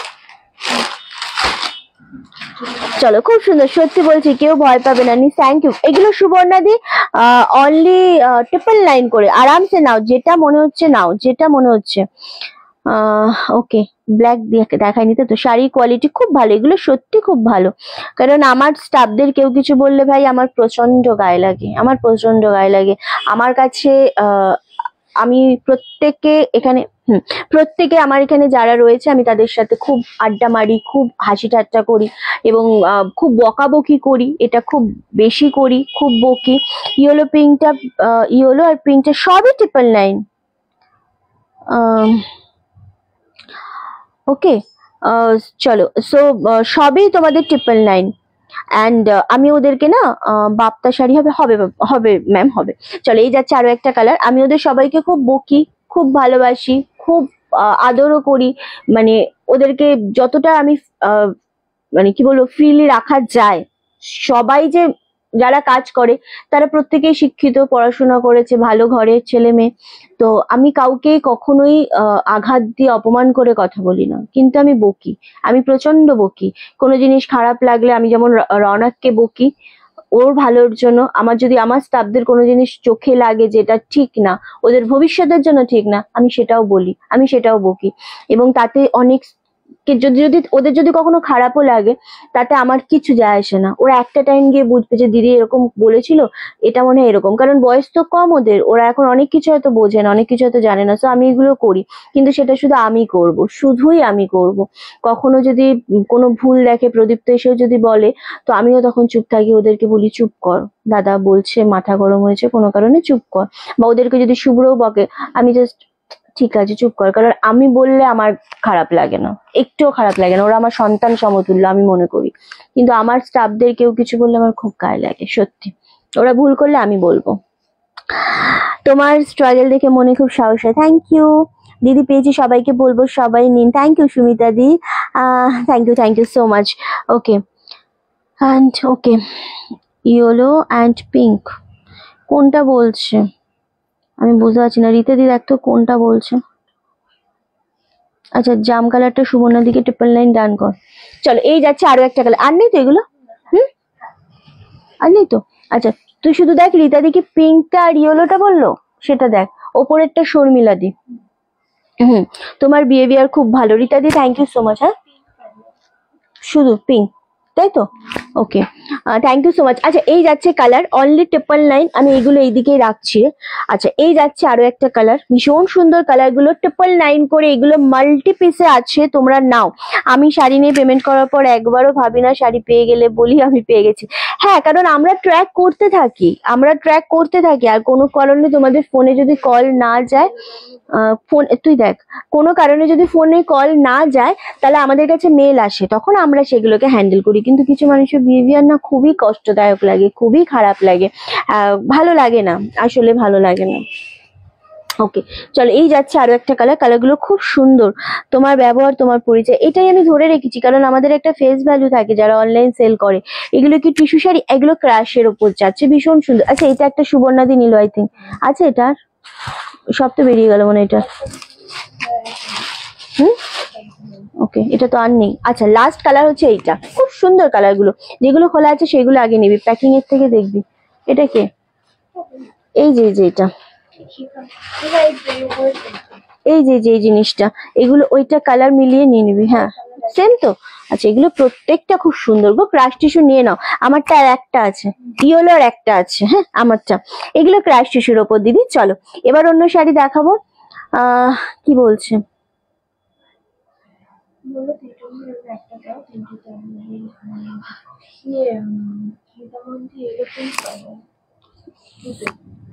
S1: চলো খুব সুন্দর, সত্যি বলছি কেউ ভয় পাবে না। Thank you. এগুলো সুবর্ণাদি অনলি 999 করে, আরামসে নাও, যেটা মনে হচ্ছে নাও, যেটা মনে হচ্ছে। ওকে, ব্ল্যাক দেখায়নি তো। শাড়ির কোয়ালিটি খুব ভালো, এগুলো সত্যি খুব ভালো। কারণ আমার স্টাফদের কেউ কিছু বললে ভাই আমার প্রচন্ড গায়ে লাগে, আমার প্রচন্ড গায়ে লাগে। আমার কাছে আমি প্রত্যেকে আমার এখানে যারা রয়েছে, আমি তাদের সাথে খুব আড্ডা মারি, খুব হাসি ঠাট্টা করি, এবং খুব বকাবকি করি, এটা খুব বেশি করি, খুব বকি। ইয়েলো পিঙ্কটা, ইয়েলো আর পিঙ্কটা সবই 999। ওকে, চলো, সো সবই তোমাদের 999। অ্যান্ড আমি ওদেরকে না বাপ্তা শাড়ি হবে ম্যাম, হবে। চলো, এই যাচ্ছে আরো একটা কালার। আমি ওদের সবাইকে খুব বকি, খুব ভালোবাসি, খুব আদরও করি, মানে ওদেরকে যতটা আমি মানে কি বলবো ফ্রিলি রাখা যায় সবাই যে যারা কাজ করে তারা প্রত্যেকেই শিক্ষিত, পড়াশোনা করেছে, ভালো ঘরের ছেলে মেয়ে। তো আমি কাউকে কখনোই আঘাত দিয়ে অপমান করে কথা বলি না, কিন্তু আমি বকি, আমি প্রচন্ড বকি। কোনো জিনিস খারাপ লাগলে আমি যেমন রওনাককে বকি ওর ভালোর জন্য, আমার যদি আমার স্টাফদের কোনো জিনিস চোখে লাগে যেটা ঠিক না, ওদের ভবিষ্যতের জন্য ঠিক না, আমি সেটাও বলি, আমি সেটাও বকি। এবং তাতে অনেক যদি যদি ওদের যদি কখনো খারাপও লাগে তাতে আমার কিছু যায় আসে না। ওরা একটা টাইম গিয়ে বুঝবে যে দিদি এরকম বলেছিল, এটা মনে হয় এরকম, কারণ বয়স তো কম ওদের, ওরা এখন অনেক কিছু হয়তো বোঝে না, অনেক কিছু হয়তো জানে না। তো আমি এগুলো করি, কিন্তু সেটা শুধু আমি করব, শুধুই আমি করব। কখনো যদি কোনো ভুল দেখে প্রদীপ্ত এসেও যদি বলে, তো আমিও তখন চুপ থাকি, ওদেরকে বলি চুপ কর দাদা বলছে, মাথা গরম হয়েছে কোনো কারণে, চুপ কর। বা ওদেরকে যদি শুভ্রও বকে, আমি জাস্ট ঠিক আছে চুপ কর, কারণ আমি বললে আমার খারাপ লাগে না, একটুও খারাপ লাগে না, ওরা আমার সন্তান সমতুল্য আমি মনে করি। কিন্তু আমার স্টাফদের কেউ কিছু বললে আমার খুব গায়ে লাগে, সত্যি। ওরা ভুল করলে আমি বলবো। তোমার স্ট্রাগল দেখে মনে খুব সাহস হয়, থ্যাংক ইউ দিদি, পেয়েছি সবাইকে বলবো সবাই নিন। Thank you Sumita di, thank you so much. Okay and okay, yellow and pink কোনটা বলছে আমি বুঝতে পারছি না। রীতা দি দেখ তো কোনটা বলছে। আচ্ছা জাম কালারটা সুবর্ণার দিকে 999 ডান কর। চলো এই যাচ্ছে আরো একটা কালার, আর নেই তো এগুলো? আর নেই তো? আচ্ছা তুই শুধু দেখ রীতা দিকে পিঙ্কটা আর ইয়েলোটা বললো সেটা দেখ, ওপরেরটা শর্মিলা দি। তোমার বিহেভিয়ার খুব ভালো Rita di, thank you so much. হ্যাঁ শুধু পিঙ্ক তাই তো? Okay thank you so much. আচ্ছা এই যাচ্ছে কালার অনলি 999, আমি এইগুলো এইদিকেই রাখছি। আচ্ছা এই যাচ্ছে আরো একটা কালার, ভীষণ সুন্দর কালারগুলো 999 করে, এগুলো মাল্টি পিসে আছে, তোমরা নাও। আমি শাড়ি নিয়ে পেমেন্ট করার পর একবারও ভাবি না শাড়ি পেয়ে গেলে বলি আমি পেয়ে গেছি। হ্যাঁ কারণ আমরা ট্র্যাক করতে থাকি, আর কোনো কারণে তোমাদের ফোনে যদি কল না যায়, ফোন তুই দেখ কোনো কারণে যদি ফোনে কল না যায় তাহলে আমাদের কাছে মেল আসে, তখন আমরা সেগুলোকে হ্যান্ডেল করি। কিন্তু কিছু মানুষের বিহেভিয়ার না খুবই কষ্টদায়ক লাগে, খুবই খারাপ লাগে, ভালো লাগে না, আসলে ভালো লাগে না। ওকে চলো এই যাচ্ছে আরো একটা কালার, কালারগুলো খুব সুন্দর। তোমার ব্যবহার তোমার পরিচয় এটাই আমি ধরে রেখেছি, কারণ আমাদের একটা ফেস ভ্যালু থাকে যারা অনলাইন সেল করে। এগুলো কি টিস্যু শাড়ি, এগুলো ক্রাশের ওপর যাচ্ছে, ভীষণ সুন্দর। আচ্ছা এটা একটা সুবর্ণাদি নিল আই থিঙ্ক। আচ্ছা এটার সব তো বেরিয়ে গেল মানে এটা। ওকে এটা তো আর নেই। আচ্ছা লাস্ট কালার হচ্ছে এইটা, খুব সুন্দর কালারগুলো, যেগুলো খোলা আছে সেগুলো আগে নিবি, প্যাকিং এর থেকে দেখবি। এটা কে? এই যে এটা, এই যে এই জিনিসটা, এগুলো ওইটা কালার মিলিয়ে নিয়ে নিবি। হ্যাঁ সেম তো। আচ্ছা এগুলো প্রত্যেকটা খুব সুন্দর গো, ক্রাশ টিস্যু নিয়ে নাও। আমারটা আর একটা আছে, ইয়েলোর একটা আছে। হ্যাঁ আমারটা, এগুলো ক্রাশ টিস্যুর ওপর দিদি। চলো এবার অন্য শাড়ি দেখাবো। কি বলছে?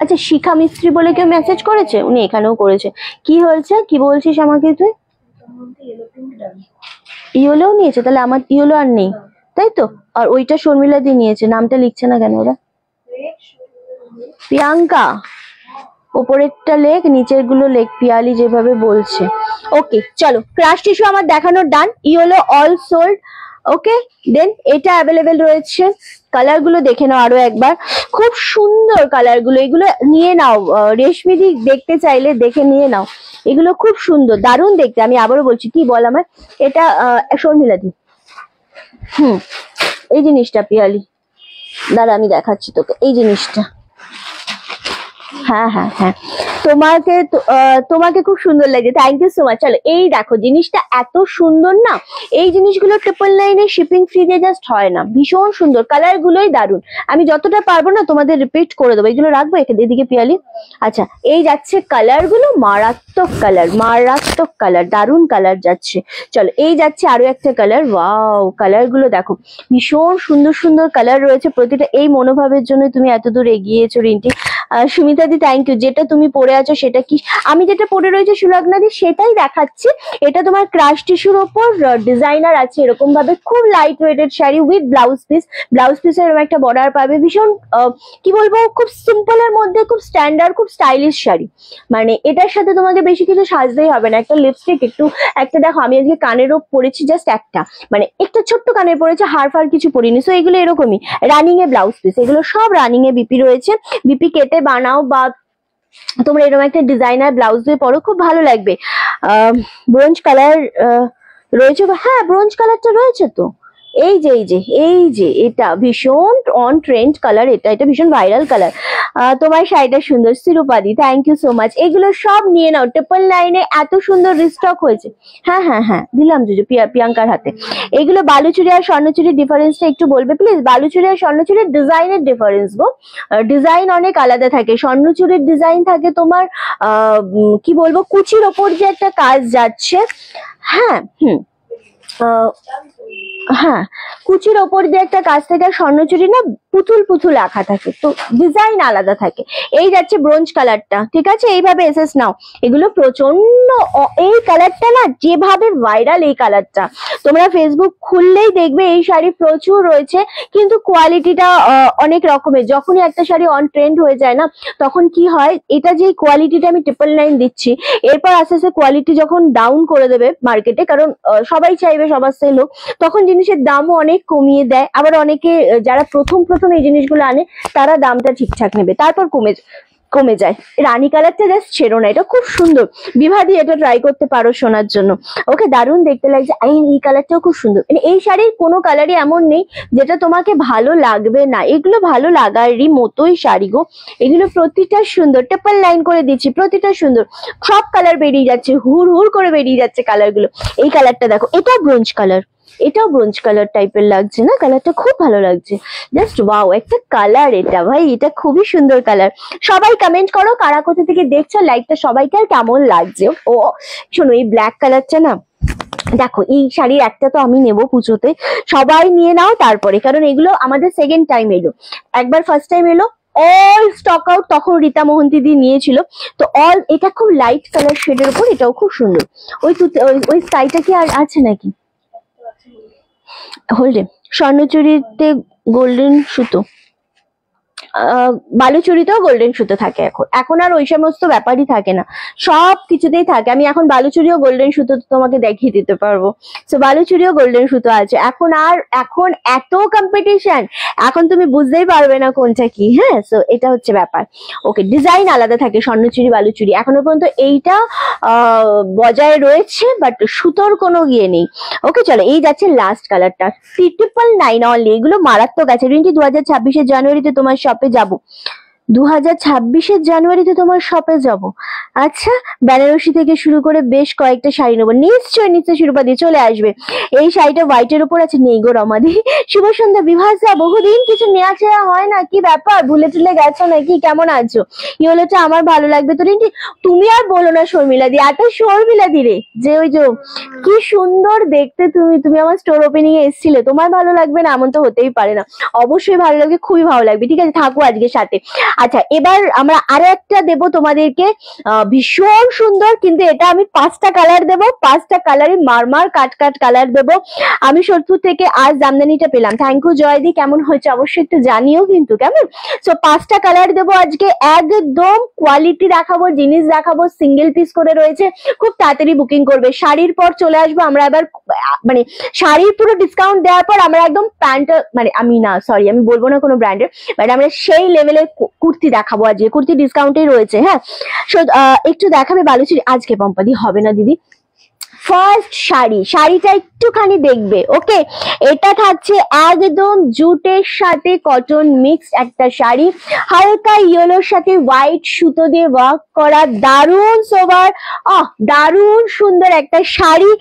S1: আচ্ছা শিখা মিস্ত্রি বলে কেউ মেসেজ করেছে, উনি এখানেও করেছে। কি হয়েছে, কি বলছিস আমাকে তুই? ইয়েলোও নিয়েছে, তাহলে আমার ইয়েলো আর নেই তাই তো? আর ওইটা শর্মিলা দিয়ে নিয়েছে, নামটা লিখছে না কেন ওরা? প্রিয়াঙ্কা, ওপরেরটা লেখ, নিচের গুলো লেখ, পিয়ালি যেভাবে বলছে। ওকে চলো ক্রাশ টিস্যু আমার দেখানোর ডান, ইয়েলো অল সোল্ড। ওকে দেন এটা অ্যাভেলেবেল রয়েছে, কালার গুলো দেখে নাও আরো একবার, খুব সুন্দর কালার গুলো, এগুলো নিয়ে নাও। রেশমি দি দেখতে চাইলে দেখে নিয়ে নাও, এগুলো খুব সুন্দর, দারুণ দেখতে। আমি আবারও বলছি, কি বল আমার এটা? শর্মিলা দি। এই জিনিসটা পিয়ালি, দাঁড়া আমি দেখাচ্ছি তোকে এই জিনিসটা। হ্যাঁ হ্যাঁ হ্যাঁ তোমাকে খুব সুন্দর লাগে, থ্যাংক ইউ সো মাচ। চলো এই দেখো জিনিসটা এত সুন্দর না, এই জিনিসগুলো 999 শিপিং ফ্রি দিয়ে জাস্ট হয় না, ভীষণ সুন্দর, কালার গুলোই দারুণ। আমি যতটা পারবো না তোমাদের রিপিট করে দেবো, এগুলো রাখবো এদিকে পিয়ালি। আচ্ছা এই যাচ্ছে কালার গুলো, মারাত্মক কালার, দারুণ কালার যাচ্ছে। চলো এই যাচ্ছে আরো একটা কালার, ওয়াও কালার গুলো দেখো, ভীষণ সুন্দর কালার রয়েছে প্রতিটা। এই মনোভাবের জন্য তুমি এত দূর এগিয়েছো রিন্টি, সুমিতা দি থ্যাংক ইউ। যেটা তুমি পরে আছো সেটা কি? আমি যেটা পরে রয়েছে সুলগ্না দি সেটাই দেখাচ্ছি। এটা তোমার ক্রাশ টিস্যুর ওপর ডিজাইনার আছে এরকম ভাবে, খুব light weighted sari with blouse piece. Blouse পিসের এরকম একটা বর্ডার পাবে, ভীষণ কি বলবো, খুব সিম্পলের মধ্যে খুব স্ট্যান্ডার্ড, খুব স্টাইলিশ শাড়ি। মানে এটার সাথে তোমাকে বেশি কিছু সাজতেই হবে না, একটা লিপস্টিক, একটু একটা দেখো আমি আজকে কানেরও পরেছি জাস্ট একটা, মানে একটা ছোট্ট কানের পরেছে, হার ফার কিছু পরিনি। সো এগুলো এরকমই রানিং এ ব্লাউজ পিস, এগুলো সব রানিং এ বিপি রয়েছে। বিপি কেটে বানাও বা তোমরা এরকম একটা ডিজাইনার ব্লাউজ দিয়ে পরো, খুব ভালো লাগবে। ব্রোঞ্জ কালার রয়েছে, হ্যাঁ ব্রোঞ্জ কালারটা রয়েছে তো, এই যে এটা ভীষণ অন ট্রেন্ড কালার, এটা ভীষণ ভাইরাল কালার। তোমার শাড়িটা সুন্দর শিরোপাদি, থ্যাংক ইউ সো মাচ। এগুলো সব নিয়ে নাও, 999-এ এত সুন্দর রিস্টক হয়েছে। হ্যাঁ দিলাম জুজু প্রিয়াঙ্কার হাতে। এগুলো বালুচুরি আর স্বর্ণচুরির ডিফারেন্সটা একটু বলবে প্লিজ? বালুচুরি আর স্বর্ণচুরির ডিজাইনের ডিফারেন্স গো, ডিজাইন অনেক আলাদা থাকে। স্বর্ণচুরির ডিজাইন থাকে তোমার কি বলবো, কুচির ওপর যে একটা কাজ যাচ্ছে, হ্যাঁ হ্যাঁ কুচির ওপর দিয়ে একটা কাজ থেকে, স্বর্ণচুরি না পুতুল পুতুল আঁকা থাকে, তো ডিজাইন আলাদা থাকে। এই যাচ্ছে ব্রোঞ্জ কালারটা, ঠিক আছে? এইভাবে এসেস নাও, এগুলো প্রচন্ড, এই কালারটা না যেভাবে ভাইরাল, এই কালারটা তোমরা ফেসবুক খুললেই দেখবে এই শাড়ি প্রচুর রয়েছে, কিন্তু কোয়ালিটিটা অনেক রকমের। যখনই একটা শাড়ি অন ট্রেন্ড হয়ে যায় না, তখন কি হয়, এটা যে কোয়ালিটিটা আমি 999 দিচ্ছি, এরপর আস্তে আস্তে কোয়ালিটি যখন ডাউন করে দেবে মার্কেটে, কারণ সবাই চাইবে সবার সেল হোক, তখন জিনিসের দামও অনেক কমিয়ে দেয়। আবার অনেকে যারা প্রথম এই জিনিসগুলো আনে, তারা দামটা ঠিকঠাক নেবে, তারপর কমে যায়। রানী কালারটা জাস্ট ছেড়ো না, এটা খুব সুন্দর। বিভাদি এটা ট্রাই করতে পারো শোনার জন্য, ওকে দারুণ দেখতে লাগছে। এই কালারটাও খুব সুন্দর। মানে এই শাড়ির কোনো কালারই এমন নেই যেটা তোমাকে ভালো লাগবে না, এগুলো ভালো লাগারই মতোই শাড়ি গো। এগুলো প্রতিটা সুন্দর, 999 করে দিচ্ছি, প্রতিটা সুন্দর। সব কালার বেরিয়ে যাচ্ছে, হুড় করে বেরিয়ে যাচ্ছে কালার গুলো। এই কালারটা দেখো, এটা ব্রোঞ্জ কালার, এটাও ব্রোঞ্জ কালার টাইপের লাগছে না, কালারটা খুব ভালো লাগছে, জাস্ট ওয়াও একটা কালার এটা ভাই, এটা খুবই সুন্দর কালার। সবাই কমেন্ট করো কারা কোথা থেকে দেখছো, লাইকটা সবাইকে আর কেমন লাগছে। ও শোনো, এই ব্ল্যাক কালারটা না, দেখো এই শাড়ির একটা তো আমি নেবো পুজোতে, সবাই নিয়ে নাও তারপরে, কারণ এগুলো আমাদের সেকেন্ড টাইম এলো। একবার ফার্স্ট টাইম এলো অল স্টক আউট, তখন রীতা মোহন্তি দি নিয়েছিল, তো অল, এটা খুব লাইট কালার শেডের উপর, এটাও খুব সুন্দর। ওই স্কাইটা কি আর আছে নাকি? হোল্ডে স্বর্ণচুরিতে গোল্ডেন সুতো, বালুচুরিতেও গোল্ডেন সুতো থাকে। এখন আর ওই সমস্ত ব্যাপারই থাকে না, সব কিছুতেই থাকে। আমি এখন বালুচুরিও গোল্ডেন সুতো তোমাকে দেখিয়ে দিতে পারবো। তো বালুচুরিও গোল্ডেন সুতো আছে এখন এত কম্পিটিশন, এখন তুমি বুঝতেই পারবে না কোনটা কি। হ্যাঁ, সো এটা হচ্ছে ব্যাপার। ওকে, ডিজাইন আলাদা থাকে স্বর্ণচুরি বালুচুরি, এখনো পর্যন্ত এইটা বজায় রয়েছে, বাট সুতোর কোনো ইয়ে নেই। ওকে চলো, এই যাচ্ছে লাস্ট কালারটা, 999 অনলি। এগুলো মারাত্মক আছে। রিন্টি 2026-এর জানুয়ারিতে তোমার শপে যাব, 2026-এর জানুয়ারিতে তোমার শপে যাব। আচ্ছা, বেনারসি থেকে শুরু করে বেশ কয়েকটা শাড়ি নেবো, নিশ্চয়ই শিরোপা দিয়ে চলে আসবে। এই শাড়িটা হোয়াইটের উপর আছে, নেই গো রমাদি। শুভ সন্ধ্যা বিভাসা, বহুদিন কিছু নেওয়া চেয়া হয় না, কি ব্যাপার, ভুলে টুলে গেছো নাকি? কেমন আছো? ইয়েলোটা আমার ভালো লাগবে তো রিন্টি, তুমি আর বলো না শর্মিলা দি, এত শর্মিলা দি রে, যে ওই যে কি সুন্দর দেখতে তুমি আমার স্টোর ওপেনিং এ এসেছিলে, তোমার ভালো লাগবে না এমন তো হতেই পারে না, অবশ্যই ভালো লাগবে, খুবই ভালো লাগবে। ঠিক আছে, থাকো আজকে সাথে। আচ্ছা, এবার আমরা আরো একটা দেবো তোমাদেরকে, ভীষণ সুন্দর, কিন্তু এটা আমি 5টা কালার দেবো, 5টা কালারই মারমার কাট কালার দেবো। আমি সোদপুর থেকে আজ জামদানিটা পেলাম, থ্যাংক ইউ জয়দি। কেমন হয়েছে অবশ্যই একটু জানিও কিন্তু, কেমন? সো 5টা কালার দেবো আজকে, একদম কোয়ালিটি দেখাবো, জিনিস দেখাবো, সিঙ্গেল পিস করে রয়েছে, খুব তাড়াতাড়ি বুকিং করবে। শাড়ির পর চলে আসবো আমরা এবার, মানে শাড়ির পুরো ডিসকাউন্ট দেওয়ার পর আমরা একদম প্যান্ট, মানে আমি বলবো না কোনো ব্র্যান্ডের, বাট আমরা সেই লেভেলের কুর্তি দেখাবো আজকে, কুর্তি ডিসকাউন্টেই রয়েছে। হ্যাঁ, একটু দেখাবে বালুচুরি আজকে? পম্পাদি হবে না দিদি, ফার্স্ট শাড়িটা একটুখানি দেখবে। ওকে, এটা থাকছে একদম জুটের সাথে কটন মিক্সড একটা শাড়ি, হালকা ইয়েলোর সাথে হোয়াইট সুতো দিয়ে ওয়ার্ক করা, দারুণ সোবার, দারুণ সুন্দর একটা শাড়ি।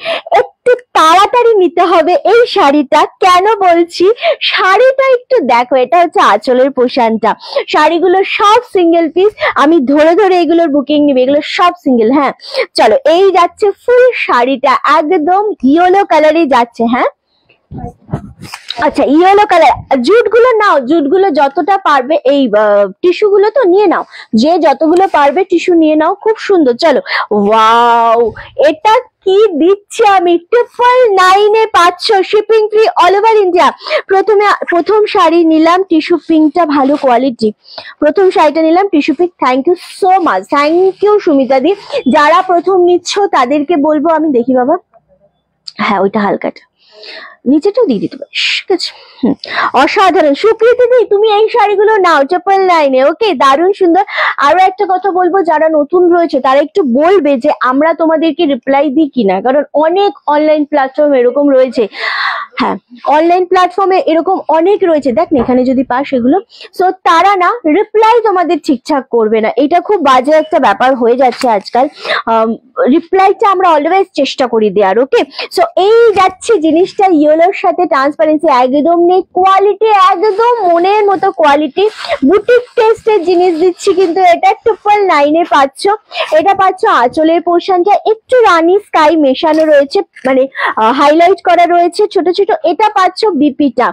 S1: একটু তাড়াতাড়ি নিতে হবে এই শাড়িটা। কেন বলছি, শাড়িটা একটু দেখো, এটা হচ্ছে আঁচলের পোষণটা, শাড়িগুলো সব সিঙ্গেল পিস, আমি ধরে এগুলোর বুকিং নিবে, এগুলো সব সিঙ্গেল। হ্যাঁ চলো, এই যাচ্ছে ফুল শাড়িটা, একদম ইয়েলো কালারে যাচ্ছে। হ্যাঁ, আচ্ছা ইয়েলো কালার, জুট গুলো নাও, জুট গুলো যতটা পারবে, এই টিস্যু গুলো তো নিয়ে নাও, যে যতগুলো পারবে টিস্যু নিয়ে নাও, খুব সুন্দর। চলো, ওয়াও, এটা কি দিচ্ছি আমি, 999 পাচ্ছ, shipping free all over India. প্রথম শাড়ি নিলাম টিস্যু পিঙ্কটা, ভালো কোয়ালিটি। প্রথম শাড়িটা নিলাম tissue pink. Thank you so much, thank you Sumita দি। যারা প্রথম নিচ্ছ তাদেরকে বলবো, আমি দেখি বাবা, হ্যাঁ ওইটা হালকাটা নিচেটাও দিয়ে দিতে পারিস, ঠিক আছে। অসাধারণ সুপ্রীতি দি, তুমি এই শাড়িগুলো নাও 999-এ। ওকে, দারুণ সুন্দর। আরো একটা কথা বলবো, যারা নতুন রয়েছে তারা একটু বলবে যে আমরা তোমাদেরকে রিপ্লাই দিই কিনা, কারণ অনেক অনলাইন প্ল্যাটফর্ম এরকম রয়েছে। হ্যাঁ, অনলাইন প্ল্যাটফর্মে এরকম অনেক রয়েছে, দেখ না এখানে যদি পাস এগুলো, সো তারা না রিপ্লাই তোমাদের ঠিকঠাক করবে না। এটা খুব বাজে একটা ব্যাপার হয়ে যাচ্ছে আজকাল। রিপ্লাইটা আমরা অলওয়েজ চেষ্টা করি দেওয়ার। ওকে, সো এই যাচ্ছে জিনিসটা ইয়েলোর সাথে, ট্রান্সপারেন্সি একদম নেই, কোয়ালিটি একদম মনের মতো কোয়ালিটি, বুটিক টেস্টের জিনিস দিচ্ছি। কিন্তু এটা 999-এ পাচ্ছ। এটা পাচ্ছ আঁচলের পোর্শনটা একটু রানি স্কাই মেশানো রয়েছে, মানে হাইলাইট করা রয়েছে ছোট ছোট। এটা পাচ্ছ বিপিটা,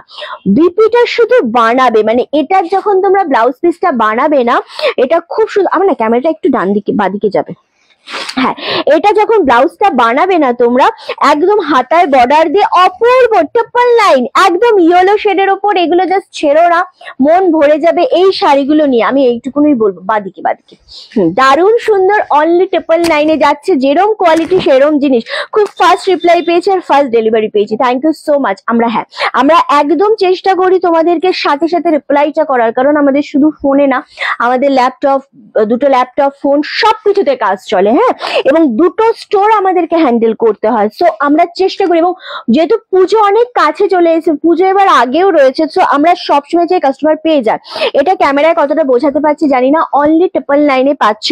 S1: বিপিটা শুধু বানাবে, মানে এটার যখন তোমরা ব্লাউজ পিসটা বানাবে না, এটা খুব সুন্দর। আমার না ক্যামেরাটা একটু ডান দিকে বাদিকে যাবে। হ্যাঁ, এটা যখন ব্লাউজটা বানাবে না তোমরা, একদম হাতায় বর্ডার দিয়ে অপূর্ব 999, একদম ইয়েলো শেডের ওপর। এগুলো জাস্ট ছেড়ো না, মন ভরে যাবে এই শাড়িগুলো নিয়ে, আমি এইটুকুনই বলবো। বাদিকে বাদিকে দারুণ সুন্দর, অনলি 999-এ যাচ্ছে। যেরম কোয়ালিটি সেরম জিনিস। খুব ফার্স্ট রিপ্লাই পেয়েছি আর ফার্স্ট ডেলিভারি পেয়েছি, থ্যাংক ইউ সো মাচ। আমরা একদম চেষ্টা করি তোমাদেরকে সাথে সাথে রিপ্লাইটা করার, কারণ আমাদের শুধু ফোনে না, আমাদের ল্যাপটপ, দুটো ল্যাপটপ, ফোন সবকিছুতে কাজ চলে। হ্যাঁ, এবং দুটো স্টোর আমাদেরকে হ্যান্ডেল করতে হয়, সো আমরা চেষ্টা করি। এবং যেহেতু পুজো অনেক কাছে চলে এসেছে, পুজো এবার আগেও রয়েছে, সো আমরা সবসময় চাই কাস্টমার পেয়ে যায়। এটা ক্যামেরায় কতটা বোঝাতে পারছি জানি না, অনলি 999-এ পাচ্ছ।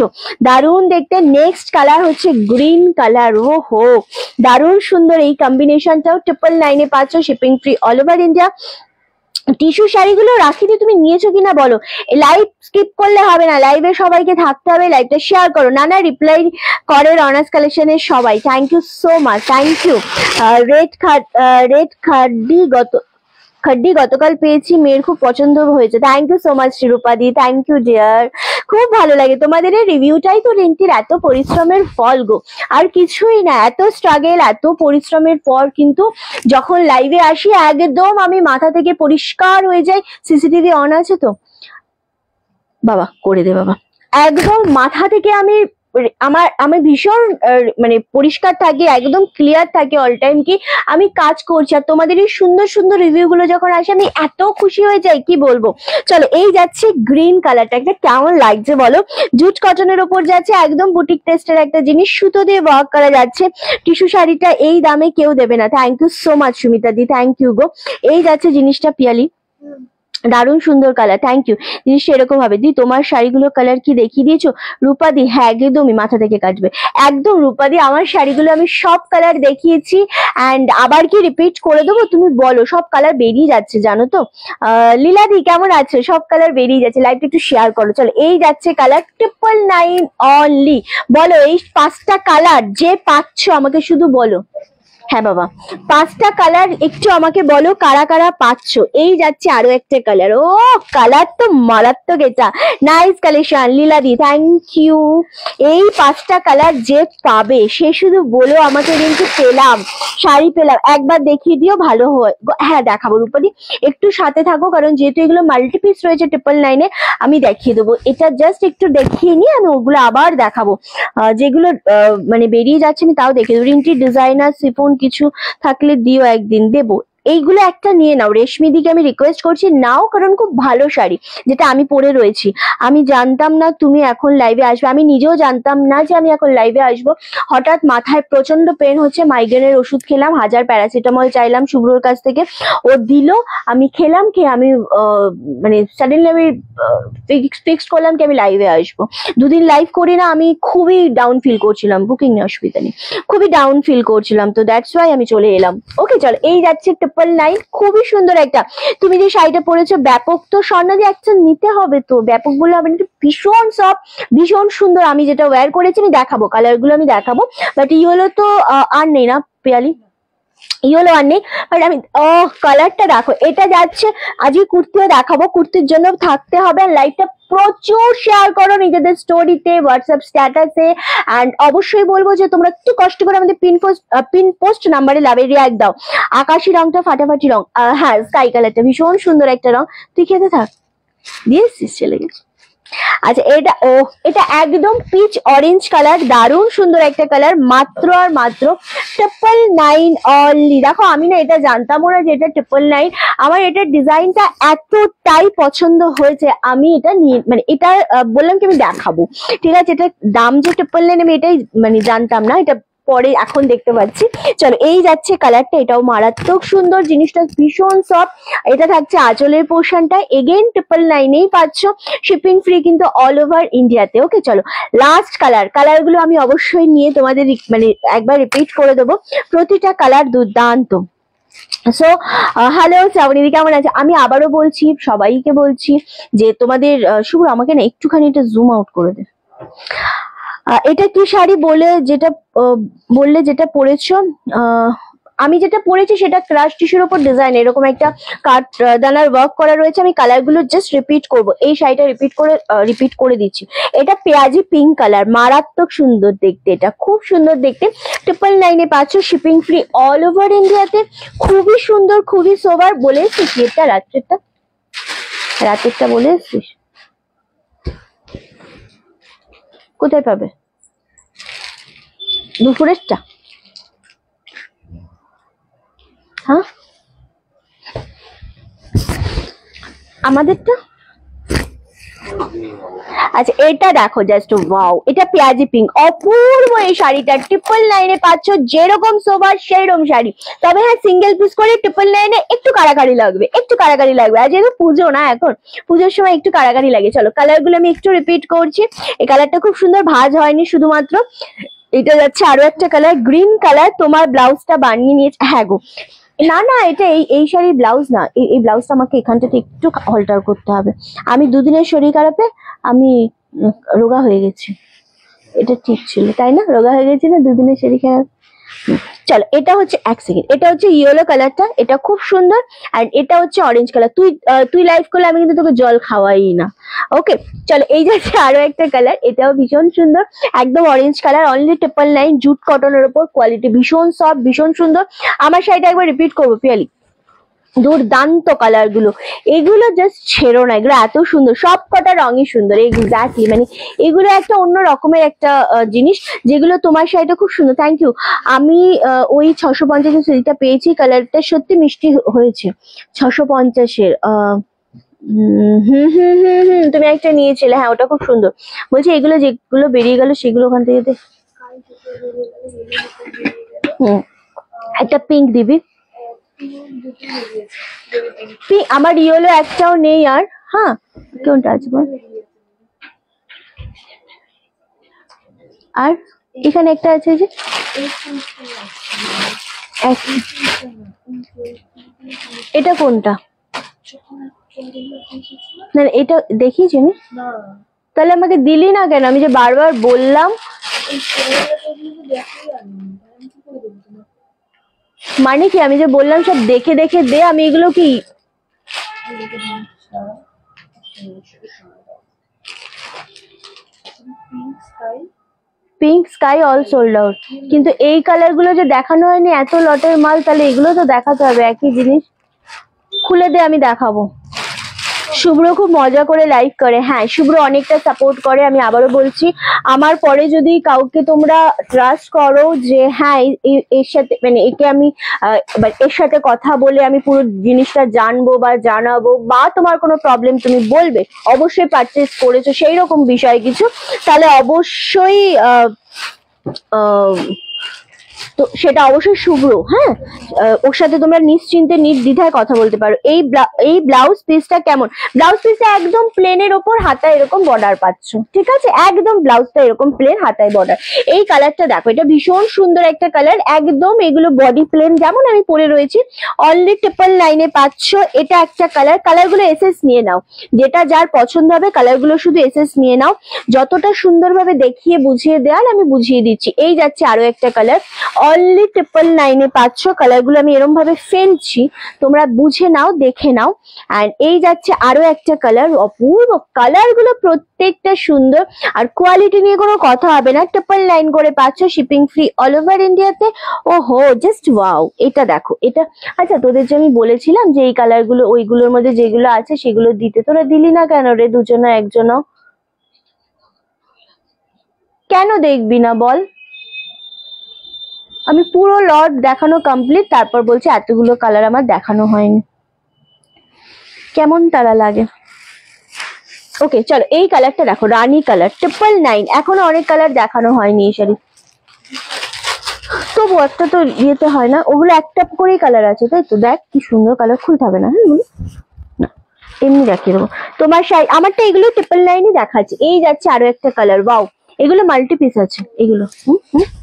S1: দারুণ দেখতে। নেক্সট কালার হচ্ছে গ্রিন কালার। ও হো, দারুণ সুন্দর এই কম্বিনেশনটাও 999-এ পাচ্ছ, shipping free all over India. Tissue শাড়িগুলো রাখিনি, তুমি নিয়েছো কিনা বলো। লাইভ স্কিপ করলে হবে না, লাইভে সবাইকে থাকতে হবে, লাইভটা শেয়ার করো। নানা রিপ্লাই করে রনাস কালেকশনের সবাই, thank you so much, thank you. Red খাড্ডি গতকাল পেয়েছি, মেয়ের খুব পছন্দ হয়েছে, থ্যাংক ইউ সো মাচ শিরুপাদি, থ্যাংক ইউ ডিয়ার। খুব ভালো লাগে তোমাদের এই রিভিউটাই তো রিন্টির এত পরিশ্রমের ফল গো, আর কিছুই না। এত স্ট্রাগল, এত পরিশ্রমের পর কিন্তু যখন লাইভে আসি, একদম আমি মাথা থেকে পরিষ্কার হয়ে যাই। সিসিটিভি অন আছে তো বাবা, করে দে বাবা। একদম মাথা থেকে আমি ভীষণ মানে পরিষ্কার থাকি, একদম ক্লিয়ার থাকি অল টাইম কি আমি কাজ করছি। আর তোমাদের এই সুন্দর সুন্দর রিভিউ গুলো যখন আসে, আমি এত খুশি হয়ে যাই, কি বলবো। চলো, এই যাচ্ছে গ্রিন কালারটা, একটা কেমন লাগছে বলো। জুট কটনের ওপর যাচ্ছে, একদম বুটিক টেস্টের একটা জিনিস, সুতো দিয়ে ওয়ার্ক করা যাচ্ছে। টিস্যু শাড়িটা এই দামে কেউ দেবে না, thank you so much Sumita di, thank you গো। এই যাচ্ছে জিনিসটা পিয়ালি, দারুণ সুন্দর কালার, থ্যাংক ইউ। জিনিসটা এরকম হবে দি। তোমার শাড়িগুলো কালার কি দেখিয়ে দিয়েছো রূপাদি? হ্যাঁ, একদমই মাথা থেকে কাটবে, একদম রূপাদি। আমার শাড়িগুলো আমি সব কালার দেখিয়েছি, অ্যান্ড আবার কি রিপিট করে দেবো? তুমি বলো, সব কালার বেরিয়ে যাচ্ছে জানো তো। লীলাদি কেমন আছে? সব কালার বেরিয়ে যাচ্ছে, লাইভটা একটু শেয়ার করো। চলো, এই যাচ্ছে কালার 999 অনলি। বলো এই 5টা কালার যে পাচ্ছ আমাকে শুধু বলো। হ্যাঁ বাবা, 5টা কালার একটু আমাকে বলো কারা কারা পাচ্ছ। এই যাচ্ছে আরো একটা কালার, ও কালার তো মারাত্মক, এটা নাইস কালেকশন লীলাদি, থ্যাংক ইউ। এই 5টা কালার যে পাবে সে শুধু বলো আমাকে, কিন্তু পেলাম শাড়ি পেলাম, একবার দেখিয়ে দিও, ভালো হয়। হ্যাঁ দেখাবো রূপাদি, একটু সাথে থাকো, কারণ যেহেতু এগুলো মাল্টিপিস রয়েছে 999-এ, আমি দেখিয়ে দেবো। এটা জাস্ট একটু দেখিয়ে নিয়ে আমি ওগুলো আবার দেখাবো। যেগুলো মানে বেরিয়ে যাচ্ছে আমি তাও দেখিয়ে দেবো। রিন্টি ডিজাইনার সিফন কিছু থাকলে দিও, একদিন দেবো। এইগুলো একটা নিয়ে নাও, রেশমি দিকে আমি রিকোয়েস্ট করছি, নাও, কারণ খুব ভালো শাড়ি, যেটা আমি পরে রয়েছি। আমি জানতাম না তুমি এখন লাইভে আসবে, আমি নিজেও জানতাম না যে আমি এখন লাইভে আসবো। হঠাৎ মাথায় প্রচন্ড পেন হচ্ছে, মাইগ্রেনের ওষুধ খেলাম, 1000 প্যারাসিটামল চাইলাম শুভ্রর কাছ থেকে, ও দিল, আমি খেলাম, খেয়ে আমি মানে সাডেনলি আমি ফিক্সড করলাম কি আমি লাইভে আসবো। দুদিন লাইভ করি না, আমি খুবই ডাউন ফিল করছিলাম, বুকিং নিয়ে অসুবিধা নেই, খুবই ডাউন ফিল করছিলাম, তো দ্যাটস ওয়াই আমি চলে এলাম। ওকে চলো, এই যাচ্ছে 999, খুবই সুন্দর একটা। তুমি যে শাড়িটা পরেছো ব্যাপক, তো স্বর্ণাদি একটা নিতে হবে, তো ব্যাপক বলে হবে না, ভীষণ সফট, ভীষণ সুন্দর। আমি যেটা ওয়্যার করেছি আমি দেখাবো, কালার গুলো আমি দেখাবো, বাট ইয়েলো তো আর নেই না পিয়ালি। ইয়েলো আর নেই, বাট আমি কালারটা দেখো, এটা যাচ্ছে। আজকে কুর্তিও দেখাবো, কুর্তির জন্য থাকতে হবে। লাইভটা প্রচুর শেয়ার করো নিজেদের স্টোরিতে, হোয়াটসঅ্যাপ স্ট্যাটাসে। অ্যান্ড অবশ্যই বলবো যে তোমরা একটু কষ্ট করে আমাদের পিন পোস্ট নাম্বারে লাভের রিয়াক্ট দাও। আকাশি রংটা ফাটাফাটি রং, হ্যাঁ স্কাই কালারটা ভীষণ সুন্দর একটা রং। তুই খেতে থাক, দিয়েছিস চলে গেছে। আচ্ছা এটা একদম পিচ অরেঞ্জ কালার, দারুণ সুন্দর একটা কালার, মাত্র আর মাত্র 999 অনলি। দেখো আমি না এটা জানতামও না যে এটা 999। আমার এটার ডিজাইনটা এতটাই পছন্দ হয়েছে, আমি এটা নিয়ে মানে এটা বললাম কি আমি দেখাবো, ঠিক আছে। এটার দাম যে 999 আমি এটাই মানে জানতাম না, এটা পরে এখন দেখতে পাচ্ছি। চলো এই যাচ্ছে কালারটা, এটাও মারাত্মক সুন্দর, জিনিসটা ভীষণ সফট। এটা থাকছে আঁচলের পোর্শনটা, এগেইন 999 পাচ্ছ, শিপিং ফ্রি কিন্তু অল ওভার ইন্ডিয়াতে। ওকে চলো লাস্ট কালার গুলো আমি অবশ্যই নিয়ে তোমাদের মানে একবার রিপিট করে দেবো, প্রতিটা কালার দুর্দান্ত। সো হ্যালো শ্রাবণীদি, কেমন আছে? আমি আবারও বলছি, সবাইকে বলছি যে তোমাদের শুভ আমাকে না একটুখানি এটা জুম আউট করে দে। এটা কি শাড়ি বললে যেটা পরেছো, আমি যেটা পরেছি সেটা ক্রাশ টিস্যুর উপর ডিজাইন, এরকম একটা কাট দানার ওয়ার্ক করা রয়েছে। আমি কালারগুলো জাস্ট রিপিট করব, এই শাড়িটা রিপিট করে দিচ্ছি। এটা পেঁয়াজি পিঙ্ক কালার, মারাত্মক সুন্দর দেখতে, এটা খুব সুন্দর দেখতে। 999 পাচ্ছ, শিপিং ফ্রি অল ওভার ইন্ডিয়াতে। খুবই সুন্দর, খুবই সোবার। বলে এসছিস এটা রাতেরটা বলে এসছিস, কোথায় পাবে? দুপুরেরটা? হ্যাঁ আমাদেরটা। আচ্ছা এটা দেখো জাস্ট ওয়াও, এটা পেঁয়াজি পিঙ্ক, অপূর্ব এই শাড়িটা। 999 পাচ্ছ, যেরকম সোবার সেরকম শাড়ি। তবে হ্যাঁ সিঙ্গেল পিস করে 999 একটু কাড়াকাড়ি লাগবে, আর যেহেতু পুজো না, এখন পুজোর সময় একটু কাড়াকাড়ি লাগে। চলো কালারগুলো আমি একটু রিপিট করছি। এই কালারটা খুব সুন্দর, ভাঁজ হয়নি শুধুমাত্র। এটা যাচ্ছে আরো একটা কালার, গ্রিন কালার। তোমার ব্লাউজটা বানিয়ে নিয়েছে? হ্যাঁ গো, না এটা এই শাড়ির ব্লাউজ না, এই ব্লাউজটা আমাকে এখানটাতে একটু অল্টার করতে হবে। আমি দুদিনের শরীর খারাপে আমি রোগা হয়ে গেছি। এটা ঠিক ছিল তাই না? রোগা হয়ে গেছি না দুদিনের শরীর খারাপ। চলো এটা হচ্ছে এক সেকেন্ড, এটা হচ্ছে ইয়েলো কালারটা, এটা খুব সুন্দর। আর এটা হচ্ছে অরেঞ্জ কালার। তুই লাইভ করলে আমি কিন্তু তোকে জল খাওয়াই না। ওকে চলো এই যাচ্ছে আরো একটা কালার, এটাও ভীষণ সুন্দর, একদম অরেঞ্জ কালার, অনলি 999, জুট কটনের উপর, কোয়ালিটি ভীষণ সফট, ভীষণ সুন্দর। আমার শাড়িটা একবার রিপিট করবো পিয়ালি, দুর্দান্ত কালার গুলো, এগুলো জাস্ট ছেড়ো না, এগুলো এত সুন্দর, সব কটা রঙই সুন্দর এক্স্যাক্টলি। মানে এগুলো একটা অন্য রকমের একটা জিনিস, যেগুলো তোমার শাড়িটা খুব সুন্দর। Thank you. আমি ওই 650 শাড়িটা পেয়েছি, কালারটা সত্যি মিষ্টি হয়েছে। 650-এর তুমি একটা নিয়েছিলে, হ্যাঁ ওটা খুব সুন্দর। বলছি এগুলো যেগুলো বেরিয়ে গেল সেগুলো ওখান থেকে একটা পিঙ্ক দিবি। আমার ইয়েলো একটাও নেই আর। হ্যাঁ কোনটা আছে বল? আর এখানে একটা আছে যে, এটা কোনটা? না এটা দেখিয়েছি আমি, তাহলে আমাকে দিলি না কেন? আমি যে বারবার বললাম। মানে কি আমি যে বললাম সব দেখে দেখে দে, আমি এগুলো কি pink sky all sold out, কিন্তু এই কালার গুলো যে দেখানো হয়নি, এত লটের মাল, তাহলে এগুলো তো দেখাতে হবে। একই জিনিস খুলে দে, আমি দেখাবো। শুভ্র খুব মজা করে লাইভ করে, হ্যাঁ শুভ্র অনেকটা সাপোর্ট করে। আমি আবারও বলছি, আমার পরে যদি কাউকে তোমরা ট্রাস্ট করো যে হ্যাঁ এর সাথে মানে একে আমি এর সাথে কথা বলে আমি পুরো জিনিসটা জানবো বা জানাবো, বা তোমার কোনো প্রবলেম তুমি বলবে, অবশ্যই পারচেস করেছো সেই রকম বিষয় কিছু, তাহলে অবশ্যই তো সেটা অবশ্যই শুভ্র। হ্যাঁ ওর সাথে তোমরা নিশ্চিন্তে নির্দ্বিধায় কথা বলতে পারো। এই ব্লাউজ পিসটা কেমন? ব্লাউজ পিসটা একদম প্লেনের ওপর হাতায় এরকম বর্ডার পাচ্ছ, ঠিক আছে? একদম ব্লাউজটা এরকম প্লেন, হাতায় বর্ডার। এই কালারটা দেখো, এটা ভীষণ সুন্দর একটা কালার, একদম এগুলো বডি প্লেন যেমন আমি পরে রয়েছি, অনলি 999 পাচ্ছ। এটা একটা কালার, কালারগুলো এসএস নিয়ে নাও, যেটা যার পছন্দ হবে কালারগুলো শুধু এসএস নিয়ে নাও। যতটা সুন্দরভাবে দেখিয়ে বুঝিয়ে দেওয়ার আমি বুঝিয়ে দিচ্ছি। এই যাচ্ছে আরো একটা কালার, অনলি 999 পাচ্ছ। কালার গুলো আমি এরকম ভাবে ফেলছি, তোমরা বুঝে নাও, দেখে নাও। এন্ড এই যাচ্ছে আরো একটা কালার, অপূর্ব কালার গুলো প্রত্যেকটা সুন্দর, আর কোয়ালিটি নিয়ে কোনো কথা হবে না। 999 করে পাচ্ছ, শিপিং ফ্রি অল ওভার ইন্ডিয়াতে। ওহো, জাস্ট ওয়াও। এটা দেখো, এটা আচ্ছা তোদের যে আমি বলেছিলাম যে এই কালার গুলো ওইগুলোর মধ্যে যেগুলো আছে সেগুলো দিতে, তোরা দিলি না কেন রে? দুজনে একজনও কেন দেখবি না বল? আমি পুরো লট দেখানো কমপ্লিট, তারপর বলছি এতগুলো কালার আমার দেখানো হয়নি। কেমন তারা লাগে? ওকে চলো, এই কালারটা দেখো, রানী কালার, 999। এখনো অনেক কালার দেখানো হয়নি এই শাড়ি, তবু একটা তো ইয়েতে হয় না, ওগুলো একটা করেই কালার আছে তাই তো। দেখ কি সুন্দর কালার, খুলতে হবে না। হ্যাঁ না, এমনি দেখিয়ে দেবো তোমার শাড়ি। আমারটা এগুলো 999 দেখাচ্ছে। এই যাচ্ছে আরো একটা কালার, ওয়াও, এগুলো মাল্টি পিস আছে এগুলো।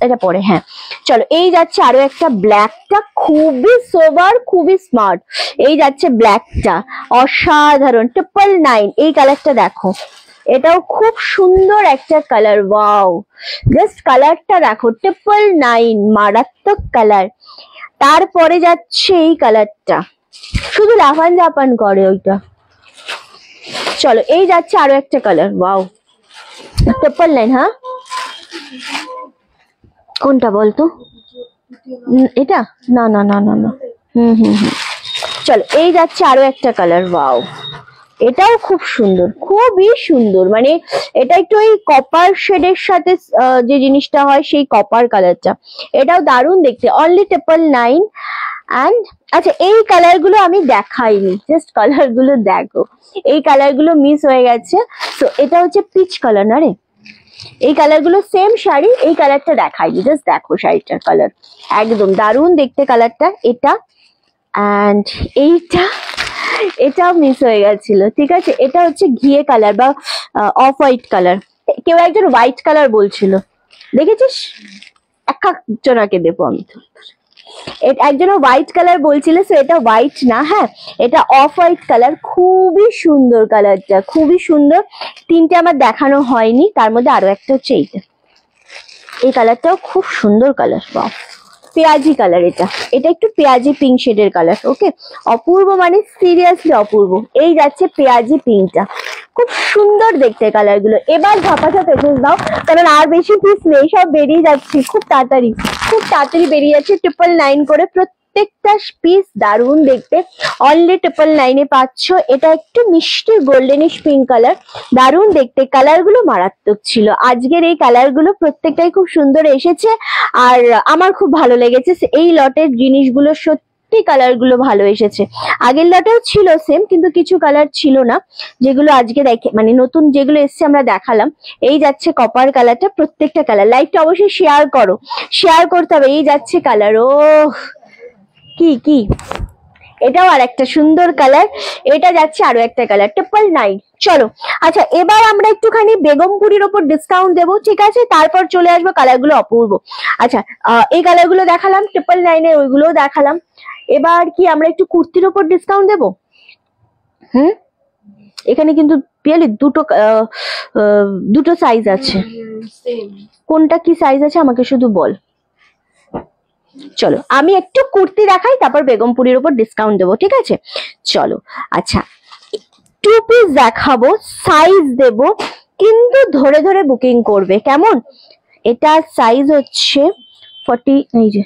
S1: এটা পরে, হ্যাঁ চলো। এই যাচ্ছে আরো একটা, ব্ল্যাকটা খুবই সোবার, খুবই স্মার্ট। এই যাচ্ছে ব্ল্যাকটা, অসাধারণ, 999। এই কালারটা দেখো, এটাও খুব সুন্দর একটা কালার, ওয়াও, জাস্ট কালারটা দেখো, 999, মারাত্মক কালার। তারপরে যাচ্ছে এই কালারটা, শুধু লাফান জাপান করে ওইটা। চলো, এই যাচ্ছে আরো একটা কালার, ওয়াও, 999। হ্যাঁ কোনটা বলতো? এটা না না না না না, চলো। এই যাচ্ছে আরো একটা কালার, ওয়াও, এটাও খুব সুন্দর, খুবই সুন্দর। মানে এটা একটু ওই কপার শেডের সাথে যে জিনিসটা হয় সেই কপার কালারটা, এটাও দারুণ দেখতে, অনলি 999। অ্যান্ড আচ্ছা, এই কালার গুলো আমি দেখাইনি, জাস্ট কালার গুলো দেখো, এই কালার গুলো মিস হয়ে গেছে। তো এটা হচ্ছে পিচ কালার না রে, এই কালার গুলো সেম শাড়ি, এই কালারটা দেখাইনি, জাস্ট দেখো শাড়িটার কালার, একদম দারুণ দেখতে কালারটা এটা। অ্যান্ড এইটা, এটাও মিস হয়ে গেছিল, ঠিক আছে। এটা হচ্ছে ঘিয়ে কালার বা অফ হোয়াইট কালার, কেউ একজন হোয়াইট কালার বলছিল, দেখেছিস? একজনাকে দেবো আমি, একজনও হোয়াইট কালার বলছিল, সো এটা হোয়াইট না, হ্যাঁ এটা অফ হোয়াইট কালার, খুবই সুন্দর কালারটা, খুবই সুন্দর। তিনটে আমার দেখানো হয়নি, তার মধ্যে আরো একটা হচ্ছে এইটা, এই কালারটাও খুব সুন্দর কালার, বাহ, পেঁয়াজি কালার। এটা এটা একটু পেঁয়াজি পিঙ্ক শেডের কালার, ওকে, অপূর্ব, মানে সিরিয়াসলি অপূর্ব। এই যাচ্ছে পেঁয়াজি পিঙ্কটা, খুব সুন্দর দেখতে কালার গুলো। এবার ঝপাঝপ এসে দাও, কারণ আর বেশি পিস নেই, সব বেরিয়ে যাচ্ছে খুব তাড়াতাড়ি, খুব তাড়াতাড়ি বেরিয়ে যাচ্ছে। 999 করে প্রত্যেকটা পিস, দারুণ দেখতে, অনলি 999 পাচ্ছ। এটা একটু মিষ্টি গোল্ডেনিশ পিঙ্ক কালার, দারুণ দেখতে, কালার গুলো মারাত্মক ছিল। আজকের এই কালার গুলো প্রত্যেকটাই খুব সুন্দর এসেছে, আর আমার খুব ভালো লেগেছে। এই লটের জিনিসগুলো সত্যি কালার গুলো ভালো এসেছে। আগের লটেও ছিল সেম, কিন্তু কিছু কালার ছিল না, যেগুলো আজকে দেখে মানে নতুন যেগুলো এসছে আমরা দেখালাম। এই যাচ্ছে কপার কালারটা, প্রত্যেকটা কালার, লাইকটা অবশ্যই শেয়ার করো, শেয়ার করতে হবে। এই যাচ্ছে কালার, ও কি কি, এটাও আর একটা সুন্দর কালার। এটা যাচ্ছে আরো একটা কালার, 999। চলো আচ্ছা, এবার আমরা একটুখানি বেগমপুরির ওপর ডিসকাউন্ট দেবো, ঠিক আছে, তারপর চলে আসবো কালার গুলো অপূর্ব। আচ্ছা, এই কালার গুলো দেখালাম 999, ওইগুলোও দেখালাম। এবার কি আমরা একটু কুর্তির ওপর ডিসকাউন্ট দেবো? এখানে কিন্তু পিয়ালি দুটো সাইজ আছে, কোনটা কি সাইজ আছে আমাকে শুধু বল। চলো আমি একটু কুর্তি দেখাই, তারপর বেগমপুরির উপর ডিসকাউন্ট দেবো, ঠিক আছে। চলো আচ্ছা, 2 পিস দেখাবো, সাইজ দেব, কিন্তু ধরে ধরে বুকিং করবে, কেমন? এটা সাইজ হচ্ছে 40, এই যে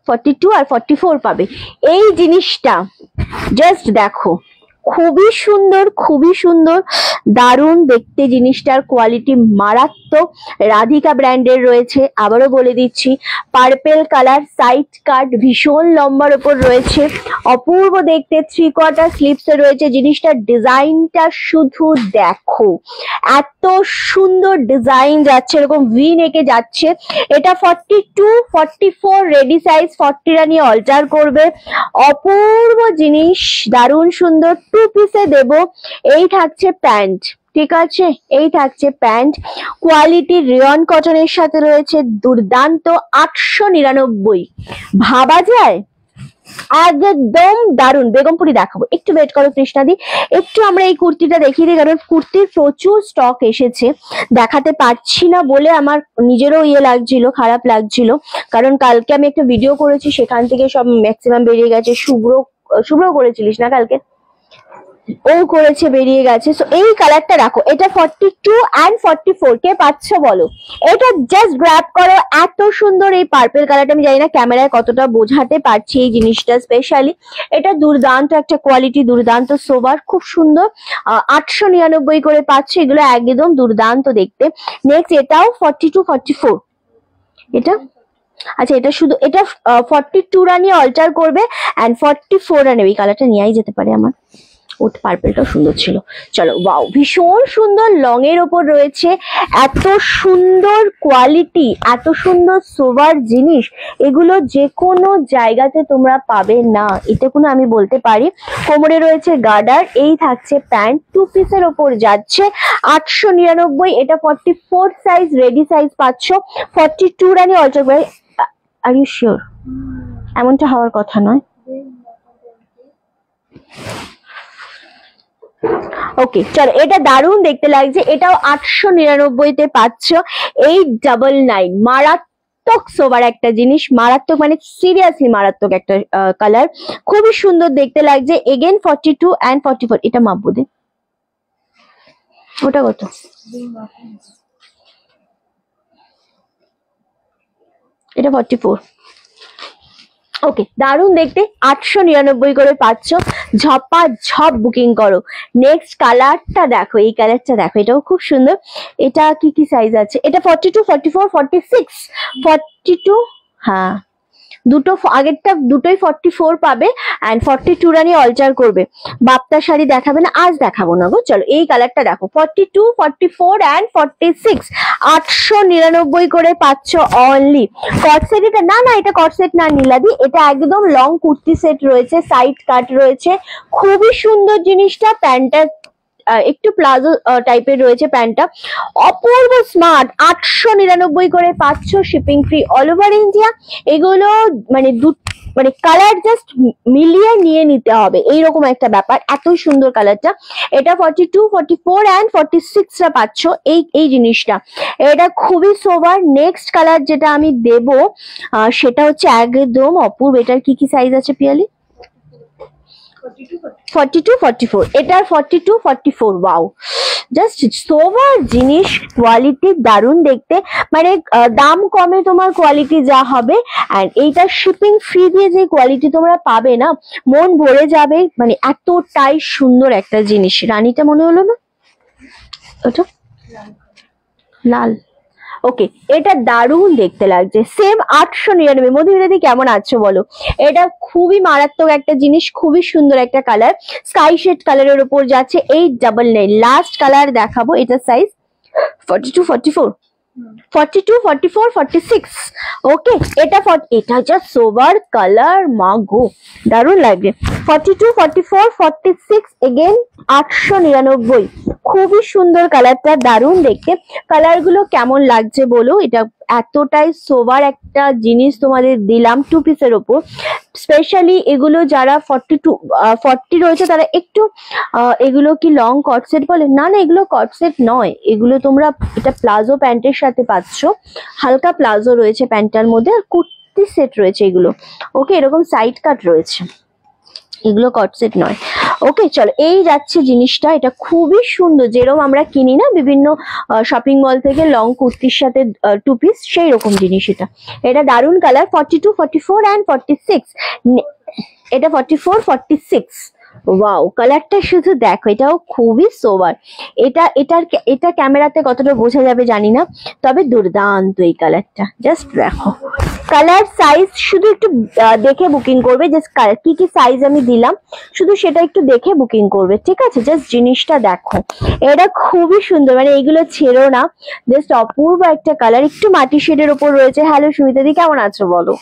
S1: 42 আর 44 পাবে। এই জিনিসটা জাস্ট দেখো, খুবই সুন্দর, খুবই সুন্দর, দারুণ দেখতে, জিনিসটার কোয়ালিটি মারাত্মক। রাধিকা ব্র্যান্ডের রয়েছে, আবারও বলে দিচ্ছি, পার্পেল কালার, সাইড কাট, ভীষণ লম্বার ওপর রয়েছে, অপূর্ব দেখতে, 3/4 স্লিপসে রয়েছে। জিনিসটার ডিজাইনটা শুধু দেখো, এত সুন্দর ডিজাইন যাচ্ছে, এরকম ভি নেকে যাচ্ছে। এটা 42, 44 রেডি সাইজ, 40টা নিয়ে অল্টার করবে, অপূর্ব জিনিস, দারুণ সুন্দর। 2 পিসে দেব। এই থাকছে প্যান্ট, ঠিক আছে, এই থাকছে প্যান্ট, কোয়ালিটি রিয়ন কটনের সাথে রয়েছে, দুর্দান্ত, 899। ভাবা যায়? একদম দারুন। বেগমপুরি দেখাবো, একটু ওয়েট করো কৃষ্ণাদি, একটু আমরা এই কুর্তিটা দেখিয়ে দিই, কারণ কুর্তির প্রচুর স্টক এসেছে, দেখাতে পারছি না বলে আমার নিজেরও ইয়ে লাগছিল, খারাপ লাগছিল, কারণ কালকে আমি একটা ভিডিও করেছি, সেখান থেকে সব ম্যাক্সিমাম বেরিয়ে গেছে। শুভ্র করেছিলিস না কালকে, ও করেছে, বেরিয়ে গেছে। সো এই কালারটা রাখো, এটা 42 and 44 কে পাচ্ছ বলো? এটা জাস্ট গ্র্যাব করো, এত সুন্দর এই পার্পল কালারটা। আমি জানি না ক্যামেরায় কতটা বোঝাতে পারছি এই জিনিসটা, স্পেশালি এটা দুর্দান্ত একটা কোয়ালিটি, দুর্দান্ত সোবার, খুব সুন্দর। 899 করে পাচ্ছ, এগুলো একদম দুর্দান্ত দেখতে। নেক্সট এটাও 42 44, এটা আচ্ছা, এটা শুধু এটা 42 রানি অল্টার করবে এন্ড 44 রানি, এই কালারটা নিয়েই যেতে পারে আমার। ওট পার্পলটা সুন্দর ছিল। চলো, ওয়াও, ভীষণ সুন্দর লং এর ওপর রয়েছে, এত সুন্দর কোয়ালিটি, এত সুন্দর সোবার জিনিস, এগুলো যে কোনো জায়গাতে তোমরা পাবে না, এটা কোনো আমি বলতে পারি। কোমরে রয়েছে গার্ডার, এই থাকছে প্যান্ট, 2 পিসের ওপর যাচ্ছে 899। এটা 44 সাইজ, রেডি সাইজ পাচ্ছ। 42 রানি অল্টার করে। Are you sure? এমনটা হওয়ার কথা নয়। ওকে, চলো, এটা দারুণ দেখতে লাগছে, এটাও 899 তে পাচ্ছ। 899, মারাত্মক সোবার একটা জিনিস, মারাত্মক মানে সিরিয়াসলি মারাত্মক একটা কালার, খুবই সুন্দর দেখতে লাগছে। এগেন 42 and 44, এটা মাপবো দে, ওটা কত? এটা 44। ওকে, দারুণ দেখতে, 899 করে পাচ্ছ। ঝপা ঝপ বুকিং করো। নেক্সট কালারটা দেখো, এই কালারটা দেখো, এটাও খুব সুন্দর। এটা কি কি সাইজ আছে? এটা 42 44 46 42, হ্যাঁ দুটো, আগেরটা দুটোই 44 পাবে এন্ড 42 রানি অল্টার করবে। বাপ্তা শাড়ি দেখাবে না, আজ দেখাবো না গো। চলো, এই কালারটা দেখো, 42 44 এন্ড 46, 899 করে পাচ্ছ অনলি। কট সেট এটা না, না এটা কট সেট না নীলাদি, এটা একদম লং কুর্তি সেট রয়েছে, সাইড কাট রয়েছে, খুবই সুন্দর জিনিসটা। প্যান্টটা একটু প্লাজো টাইপের রয়েছে, প্যান্টটা অপূর্ব স্মার্ট। 899 করে পাচ্ছ, shipping free all over India. এগুলো মানে মানে কালার জাস্ট মিলিয়ে নিয়ে নিতে হবে, এইরকম একটা ব্যাপার, এত সুন্দর কালারটা। এটা 42 44 এন্ড 46 টা পাচ্ছ এই জিনিসটা, এটা খুবই সোবার। নেক্সট কালার যেটা আমি দেব সেটা হচ্ছে একদম অপূর্ব। এটার কি কি সাইজ আছে পিয়ালি? 42 44, এটার 42 44। ওয়াও, জাস্ট সোবার জিনিস, কোয়ালিটি দারুণ দেখতে, মানে দাম কমে তোমার কোয়ালিটি যা হবে, এন্ড এইটা শিপিং ফ্রি দিয়ে যে কোয়ালিটি তোমরা পাবে না, মন ভরে যাবে, মানে এতটাই সুন্দর একটা জিনিস। রানীটা মনে হলো না? ওটা লাল। ওকে, এটা দারুণ দেখতে লাগছে, সেম 899। মধুমিতাদি কেমন আছো বলো? এটা খুবই মারাত্মক একটা জিনিস, খুবই সুন্দর একটা কালার, স্কাই শেড কালারের উপর যাচ্ছে। 899। লাস্ট কালার দেখাবো, এটা সাইজ 42 44 42 44 46। ওকে, এটা জাস্ট সোবার কালার, মা গো দারুণ লাগবে। 42 44 46, এগেন 899। খুবই সুন্দর কালারটা, দারুণ দেখতে। কালার গুলো কেমন লাগছে বলো? এটা এতটাই সোবার একটা জিনিস তোমাদের দিলাম 2 পিসের ওপর। স্পেশালি এগুলো যারা 40 রয়েছে তারা একটু এগুলো কি লং কট সেট বলে? না না, এগুলো কট সেট নয়, এগুলো তোমরা এটা প্লাজো প্যান্টের সাথে পাচ্ছ, হালকা প্লাজো রয়েছে প্যান্টটার মধ্যে, আর কুর্তি সেট রয়েছে এগুলো। ওকে, এরকম সাইড কাট রয়েছে, এগুলো কট সেট নয়। ওকে, চলো, এই যাচ্ছে জিনিসটা, এটা খুবই সুন্দর, যেরকম আমরা কিনি না বিভিন্ন শপিং মল থেকে লং কুর্তির সাথে 2 পিস, সেই রকম জিনিস এটা। এটা দারুণ কালার, 42 44 এন্ড 46। এটা 44 46। ওয়াও, কালারটা শুধু দেখো, এটাও খুবই সোবার। এটা ক্যামেরাতে কতটা বোঝা যাবে জানি না, তবে দুর্দান্ত এই কালারটা, জাস্ট দেখো। কালার সাইজ শুধু একটু দেখে বুকিং করবে, জাস্ট কি কি সাইজ আমি দিলাম শুধু সেটা একটু দেখে বুকিং করবে, ঠিক আছে? জাস্ট জিনিসটা দেখো, এটা খুবই সুন্দর, মানে এইগুলো ছেড়ো না, জাস্ট অপূর্ব একটা কালার, একটু মাটি শেডের উপর রয়েছে। হ্যালো সুমিতাদি, কেমন আছো বলো?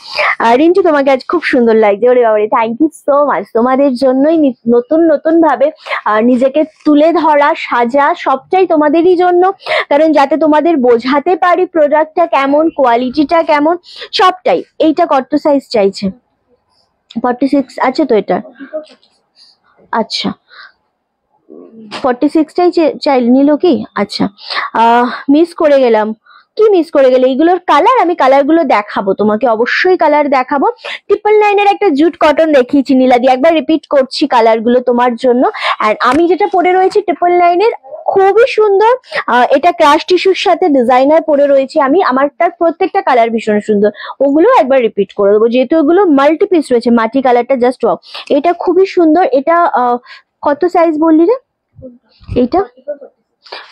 S1: রিন্টু, তোমাকে আজ খুব সুন্দর লাগছে। ওরে বাবারে, থ্যাংক ইউ সো মাচ। তোমাদের জন্যই নতুন নতুন ভাবে নিজেকে তুলে ধরা, সাজা, সবটাই তোমাদেরই জন্য, কারণ যাতে তোমাদের বোঝাতে পারি প্রোডাক্টটা কেমন, কোয়ালিটিটা কেমন, সবটাই। এইটা কত সাইজ চাইছে? 46 আছে তো এটা? আচ্ছা, 46টাই চাই নিল কি? আচ্ছা, মিস করে গেলাম। কি মিস করে গেলে? এইগুলোর কালার, আমি কালার গুলো দেখাবো তোমাকে, অবশ্যই কালার দেখাবো। 999 একটা জুট কটন দেখিয়েছি নীলাদি, একবার রিপিট করছি কালার গুলো তোমার জন্য। আর আমি যেটা পরে রয়েছে 999 খুবই সুন্দর, এটা ক্রাশ টিস্যুর সাথে ডিজাইনার পরে রয়েছে আমি, আমার তার প্রত্যেকটা কালার ভীষণ সুন্দর, ওগুলো একবার রিপিট করে দেবো যেহেতু ওগুলো মাল্টি পিস রয়েছে। মাটি কালারটা জাস্ট ওয়াও, এটা খুবই সুন্দর। এটা কত সাইজ বললি রে? এইটা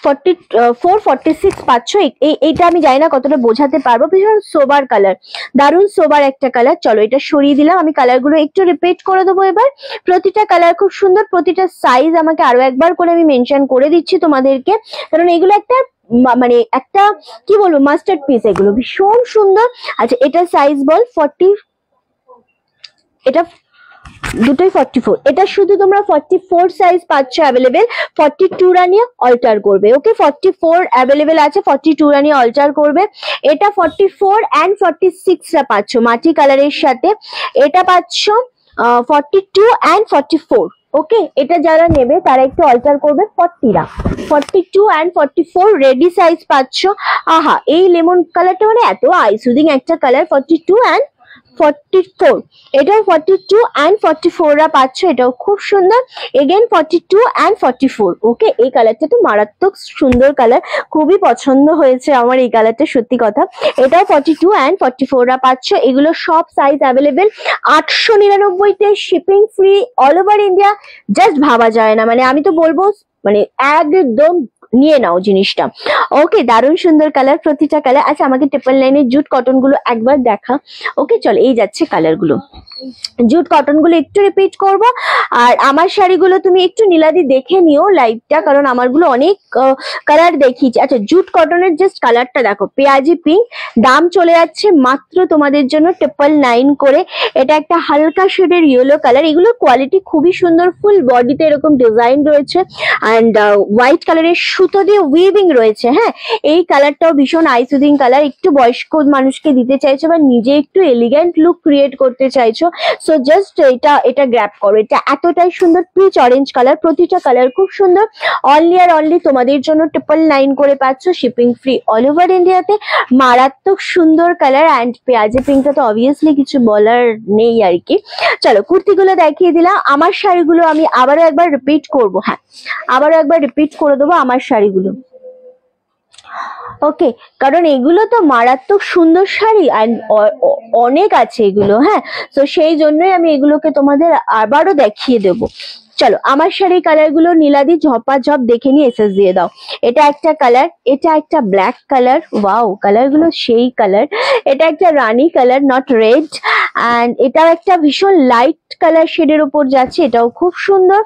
S1: 44 46 পাচ্ছ। এইটা আমি জানি না কতটা বোঝাতে পারবো, ভীষণ সোবার কালার, দারুণ সোবার একটা কালার। চলো এটা সরিয়ে দিলাম, আমি কালার গুলো একটু রিপিট করে দেবো এবার। প্রতিটা কালার খুব সুন্দর, প্রতিটা সাইজ আমাকে আরো একবার করে আমি মেনশন করে দিচ্ছি তোমাদেরকে, কারণ এগুলো একটা মানে একটা কি বলবো মাস্টার্ড পিস, এগুলো ভীষণ সুন্দর। আচ্ছা এটা সাইজ বল? 40, এটা দুটোই 44, এটা শুধু তোমরা 44 সাইজ পাচ্ছ অ্যাভেলেবেল, 42 রা নিয়ে অল্টার করবে। ওকে, 44 অ্যাভেলেবেল আছে, 42 রা নিয়ে অল্টার করবে। এটা 44 এন্ড 46 রা পাচ্ছ মাটি কালারের সাথে, এটা পাচ্ছ 42 এন্ড 44। ওকে, এটা যারা নেবে তারা একটু অল্টার করবে 40 রা, 42 এন্ড 44 রেডি সাইজ পাচ্ছ। আহা, এই লেমন কালারটা মানে এত আই সুদিং একটা কালার, 42 এন্ড 44, এটাও 42 এন্ড 44 রা পাচ্ছ, এটাও খুব সুন্দর। Again 42 and 44। ওকে, এই কালারটা তো মারাত্মক সুন্দর কালার, খুবই পছন্দ হয়েছে আমার এই কালারটা, সত্যি কথা। এটাও 42 এন্ড 44 রা পাচ্ছ, এগুলো সব সাইজ অ্যাভেলেবেল। 899 তে shipping free all over India, just ভাবা যায় না, মানে আমি তো বলবো মানে একদম নিয়ে নাও জিনিসটা। ওকে, দারুণ সুন্দর কালার প্রতিটা কালার। আচ্ছা আমাকে 999 এর জুট কটন গুলো একবার দেখা। ওকে চল, এই যাচ্ছে কালার গুলো, জুট কটন গুলো একটু রিপিট করব। আর আমার শাড়িগুলো তুমি একটু নীলাদি দেখে নিও লাইভটা, কারণ আমারগুলো অনেক কালার দেখিয়েছি। আচ্ছা জুট কটনের জাস্ট কালারটা দেখো, পেঁয়াজি পিঙ্ক, দাম চলে যাচ্ছে মাত্র তোমাদের জন্য 999 করে। এটা একটা হালকা শেডের ইয়েলো কালার, এগুলোর কোয়ালিটি খুবই সুন্দর, ফুল বডিতে এরকম ডিজাইন রয়েছে অ্যান্ড হোয়াইট কালারের সুতো দিয়ে উইভিং রয়েছে। হ্যাঁ, এই কালারটাও ভীষণ আইসুদিং কালার, একটু বয়স্ক মানুষকে দিতে চাইছো বা নিজে একটু এলিগেন্ট লুক ক্রিয়েট করতে চাইছো, সো জাস্ট এটা গ্র্যাব করো। এটা এতটাই সুন্দর, পিচ অরেঞ্জ কালার, প্রতিটা কালার খুব সুন্দর। অনলি আর অনলি তোমাদের জন্য 999 করে পাচ্ছ, শিপিং ফ্রি অল ওভার ইন্ডিয়াতে। মারাত্মক সুন্দর কালার অ্যান্ড পেঁয়াজি পিঙ্কটা তো অবভিয়াসলি কিছু বলার নেই আর কি। চলো কুর্তিগুলো দেখিয়ে দিলাম, আমার শাড়িগুলো আমি আবারও একবার রিপিট করবো। হ্যাঁ, আবারও একবার রিপিট করে দেবো আমার শাড়িগুলো। ওকে, কারণ এগুলো তো মারাত্মক সুন্দর শাড়ি অ্যান্ড অনেক আছে এগুলো। হ্যাঁ, তো সেই জন্যই আমি এগুলোকে তোমাদের আবারও দেখিয়ে দেবো। চলো আমার শাড়ি কালার গুলো নীলাদি ঝপাঝপ দেখে নিয়ে এসএস দিয়ে দাও। এটা একটা কালার, এটা একটা ব্ল্যাক কালার, ওয়াও কালার গুলো সেই কালার। এটা একটা রানী কালার, নট রেড, অ্যান্ড এটাও একটা ভীষণ লাইট কালার শেডের উপর যাচ্ছে, এটাও খুব সুন্দর।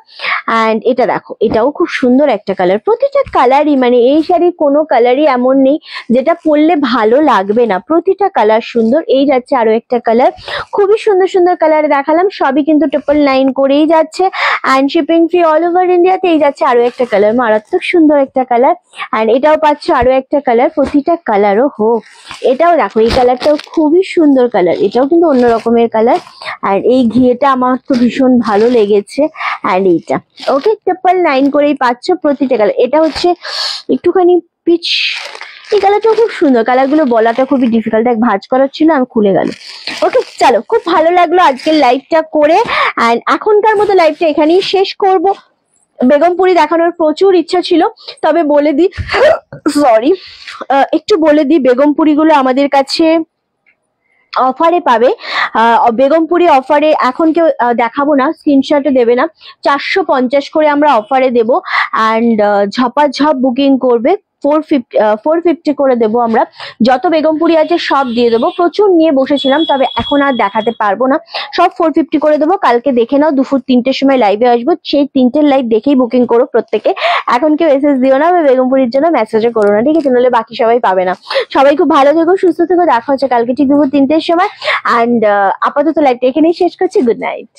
S1: অ্যান্ড এটা দেখো, এটাও খুব সুন্দর একটা কালার। প্রতিটা কালারই মানে এই শাড়ির কোনো কালারই এমন নেই যেটা পরলে ভালো লাগবে না, প্রতিটা কালার সুন্দর। এই যাচ্ছে আরো একটা কালার, খুবই সুন্দর সুন্দর কালার দেখালাম, সবই কিন্তু 999 করেই যাচ্ছে and shipping free all over ইন্ডিয়াতে। এই যাচ্ছে আরো একটা কালার, মারাত্মক সুন্দর একটা কালার, অ্যান্ড এটাও পাচ্ছ আরো একটা কালার। প্রতিটা কালারও হোক, এটাও দেখো এই কালারটাও খুবই সুন্দর কালার, এটাও কিন্তু অন্য রকমের কালার। আর এই ঘিয়েটা আমার তো ভীষণ ভালো লেগেছে, অ্যান্ড এইটা ওকে 999 করেই পাচ্ছ প্রতিটা কালার। এটা হচ্ছে একটুখানি পিচ, এই কালারটাও খুব সুন্দর। কালারগুলো বলাটা খুবই ডিফিকাল্ট, এক ভাঁজ করার ছিল আমি খুলে গেল। ওকে চলো, খুব ভালো লাগলো আজকের লাইভটা করে, অ্যান্ড এখনকার মতো লাইভটা এখানেই শেষ করব। বেগমপুরি দেখানোর প্রচুর ইচ্ছা ছিল, তবে বলে দিই সরি, একটু বলে দিই বেগমপুরি গুলো আমাদের কাছে অফারে পাবে। বেগমপুরি অফারে এখন কেউ দেখাবো না, স্ক্রিনশটও দেবে না, 450 করে আমরা অফারে দেবো। অ্যান্ড ঝপাঝপ বুকিং করবে, 450 করে দেবো আমরা। যত বেগমপুরি আছে সব দিয়ে দেবো, প্রচুর নিয়ে বসেছিলাম তবে এখন আর দেখাতে পারবো না, সব 450 করে দেবো। কালকে দেখে নাও, দুপুর 3টের সময় লাইভে আসবো, সেই 3টের লাইভ দেখেই বুকিং করো প্রত্যেকে। এখন কেউ এসএস দিও না, বেগমপুরির জন্য মেসেজও করো না, ঠিক আছে, নাহলে বাকি সবাই পাবে না। সবাই খুব ভালো থেকো, সুস্থ থেকো, দেখা হচ্ছে কালকে ঠিক দুপুর 3টের সময়। অ্যান্ড আপাতত লাইভটা এখানেই শেষ করছি, গুড নাইট।